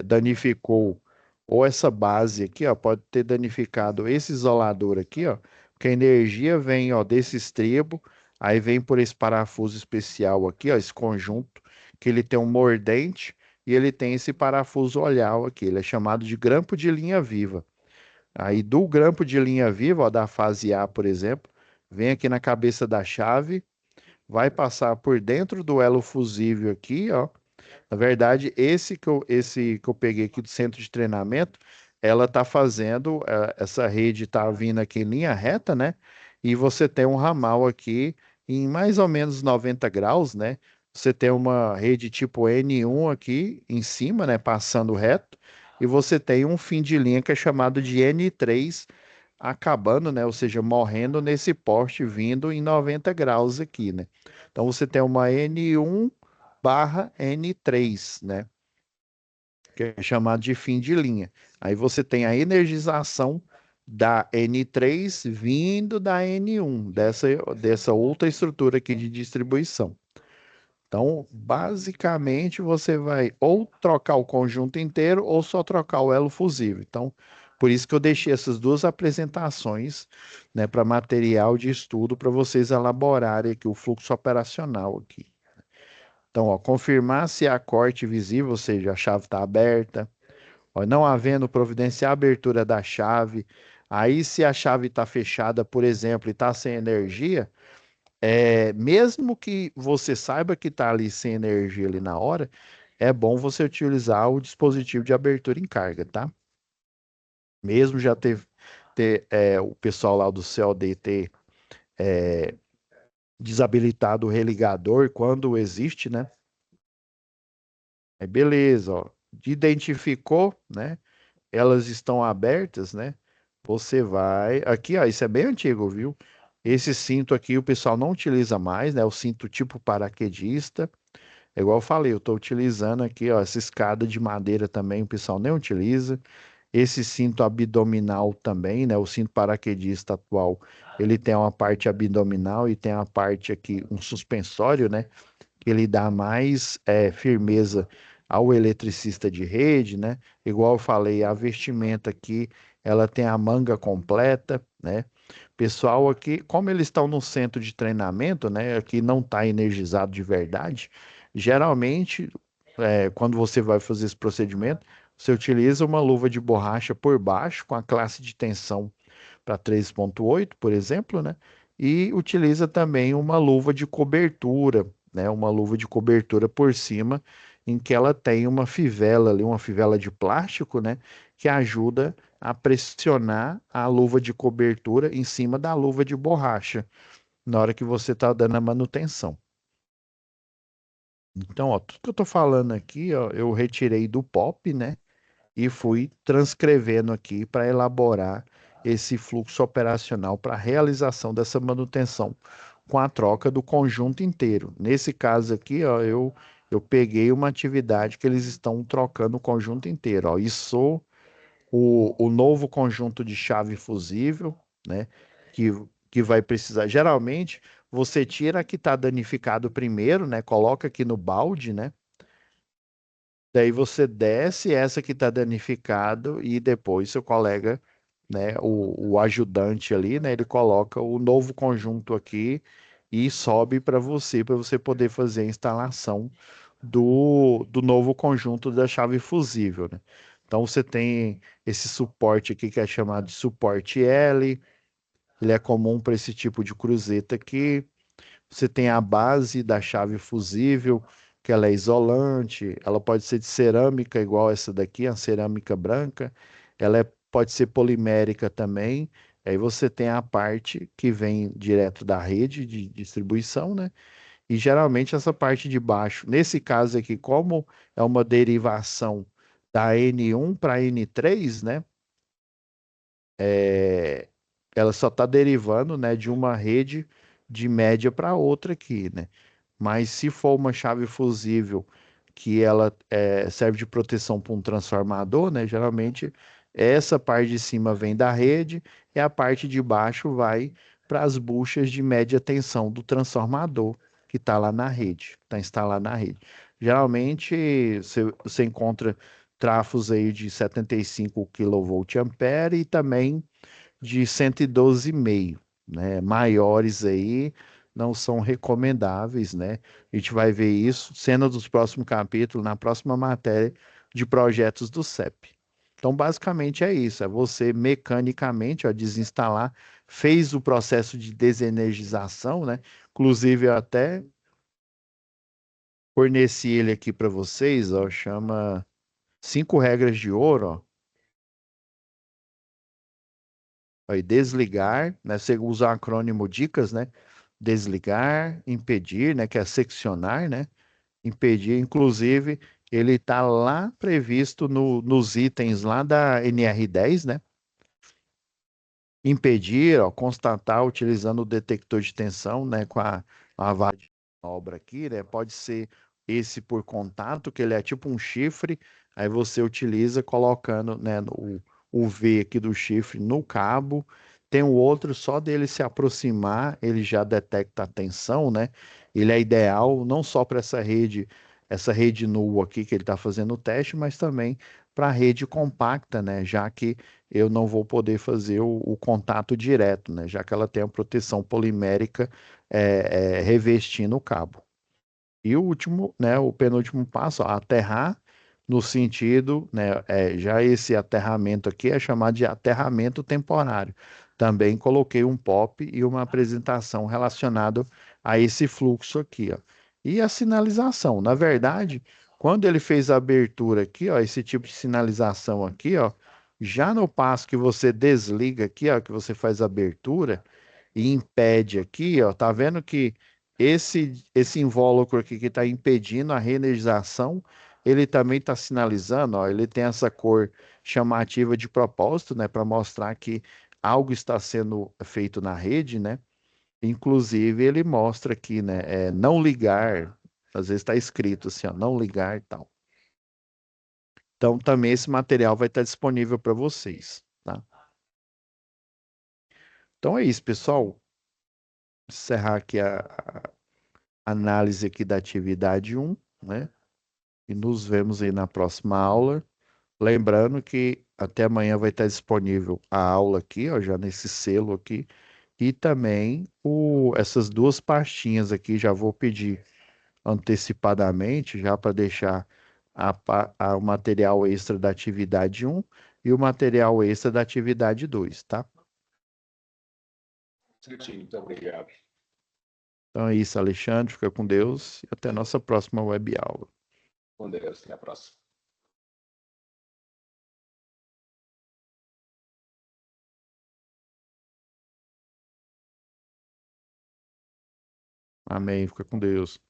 danificou, ou essa base aqui, ó, pode ter danificado esse isolador aqui, ó, porque a energia vem, ó, desse estribo, aí vem por esse parafuso especial aqui, ó, esse conjunto, que ele tem um mordente e ele tem esse parafuso olhar aqui, ele é chamado de grampo de linha viva. Aí do grampo de linha viva, ó, da fase A, por exemplo, vem aqui na cabeça da chave, vai passar por dentro do elo fusível aqui, ó, Na verdade, esse que eu peguei aqui do centro de treinamento, ela está fazendo, essa rede está vindo aqui em linha reta, né? E você tem um ramal aqui em mais ou menos 90 graus, né? Você tem uma rede tipo N1 aqui em cima, né? Passando reto, e você tem um fim de linha que é chamado de N3 acabando, né? Ou seja, morrendo nesse poste vindo em 90 graus aqui, né? Então você tem uma N1 barra N3, né? Que é chamado de fim de linha. Aí você tem a energização da N3 vindo da N1, dessa outra estrutura aqui de distribuição. Então, basicamente, você vai ou trocar o conjunto inteiro ou só trocar o elo fusível. Então, por isso que eu deixei essas duas apresentações, né, para material de estudo para vocês elaborarem aqui o fluxo operacional aqui. Então, ó, confirmar se há corte visível, ou seja, a chave está aberta. Ó, não havendo providenciar a abertura da chave. Aí, se a chave está fechada, por exemplo, e está sem energia, mesmo que você saiba que está ali sem energia ali na hora, é bom você utilizar o dispositivo de abertura em carga, tá? Mesmo já o pessoal lá do COD ter desabilitado o religador quando existe, né? Aí beleza, ó. Identificou, né? Elas estão abertas, né? Você vai. Aqui, ó, isso é bem antigo, viu? Esse cinto aqui o pessoal não utiliza mais, né? O cinto tipo paraquedista. É igual eu falei, eu estou utilizando aqui, ó, essa escada de madeira também, o pessoal nem utiliza. Esse cinto abdominal também, né? O cinto paraquedista atual, ele tem uma parte abdominal e tem a parte aqui, um suspensório, né? Que ele dá mais firmeza ao eletricista de rede, né? Igual eu falei, a vestimenta aqui, ela tem a manga completa, né? Pessoal aqui, como eles estão no centro de treinamento, né? Aqui não está energizado de verdade. Geralmente, quando você vai fazer esse procedimento, você utiliza uma luva de borracha por baixo, com a classe de tensão para 3,8, por exemplo, né? E utiliza também uma luva de cobertura, né? Uma luva de cobertura por cima, em que ela tem uma fivela ali, uma fivela de plástico, né? Que ajuda a pressionar a luva de cobertura em cima da luva de borracha, na hora que você está dando a manutenção. Então, ó, tudo que eu estou falando aqui, ó, eu retirei do POP, né? E fui transcrevendo aqui para elaborar esse fluxo operacional para a realização dessa manutenção com a troca do conjunto inteiro. Nesse caso aqui, ó, eu peguei uma atividade que eles estão trocando o conjunto inteiro. Ó, isso o novo conjunto de chave fusível, né? Que, que vai precisar. Geralmente, você tira a que está danificado primeiro, né? Coloca aqui no balde, né? Daí você desce essa que está danificado e depois seu colega, né, o ajudante ali, né, ele coloca o novo conjunto aqui e sobe para você poder fazer a instalação do novo conjunto da chave fusível, né? Então você tem esse suporte aqui que é chamado de suporte L, ele é comum para esse tipo de cruzeta aqui. Você tem a base da chave fusível, que ela é isolante, ela pode ser de cerâmica, igual essa daqui, a cerâmica branca, pode ser polimérica também. Aí você tem a parte que vem direto da rede de distribuição, né? E geralmente essa parte de baixo, nesse caso aqui, como é uma derivação da N1 para N3, né? é, Ela só está derivando, né, de uma rede de média para outra aqui, né? Mas se for uma chave fusível que ela serve de proteção para um transformador, né? Geralmente essa parte de cima vem da rede e a parte de baixo vai para as buchas de média tensão do transformador que está lá na rede, está instalado na rede. Geralmente você encontra trafos aí de 75 kVA e também de 112,5, né? Maiores aí não são recomendáveis, né? A gente vai ver isso, cena dos próximos capítulos, na próxima matéria de projetos do CEP. Então, basicamente é isso, é você mecanicamente, ó, desinstalar, fez o processo de desenergização, né? Inclusive, eu até forneci ele aqui para vocês, ó, chama Cinco Regras de Ouro, ó. Aí, desligar, né? Você usa o acrônimo dicas, né? Desligar, impedir, né? Que é seccionar, né? Impedir, inclusive, ele está lá previsto nos itens lá da NR10, né? Impedir, ó, constatar utilizando o detector de tensão, né, com a vara de manobra aqui, né, pode ser esse por contato, que ele é tipo um chifre, aí você utiliza colocando, né, o V aqui do chifre no cabo, tem o outro, só dele se aproximar, ele já detecta a tensão, né, ele é ideal não só para essa rede nua aqui que ele está fazendo o teste, mas também para a rede compacta, né, já que eu não vou poder fazer o contato direto, né? Já que ela tem a proteção polimérica revestindo o cabo. E o último, né, o penúltimo passo, ó, aterrar no sentido, né, já esse aterramento aqui é chamado de aterramento temporário. Também coloquei um POP e uma apresentação relacionado a esse fluxo aqui, ó. E a sinalização, na verdade, quando ele fez a abertura aqui, ó, esse tipo de sinalização aqui, ó, já no passo que você desliga aqui, ó, que você faz a abertura e impede aqui, ó, tá vendo que esse invólucro aqui que está impedindo a reenergização, ele também está sinalizando, ó, ele tem essa cor chamativa de propósito, né, para mostrar que algo está sendo feito na rede, né? Inclusive ele mostra aqui, né, não ligar, às vezes está escrito assim, ó, não ligar e tal. Então também esse material vai estar disponível para vocês, tá? Então é isso, pessoal. Encerrar aqui a análise aqui da atividade um, né? E nos vemos aí na próxima aula. Lembrando que até amanhã vai estar disponível a aula aqui, ó, já nesse selo aqui, e também essas duas pastinhas aqui, já vou pedir antecipadamente, já para deixar o material extra da atividade um e o material extra da atividade 2, tá? Certinho, muito obrigado. Então é isso, Alexandre, fica com Deus e até a nossa próxima web aula. Com Deus, até a próxima. Amém, fica com Deus.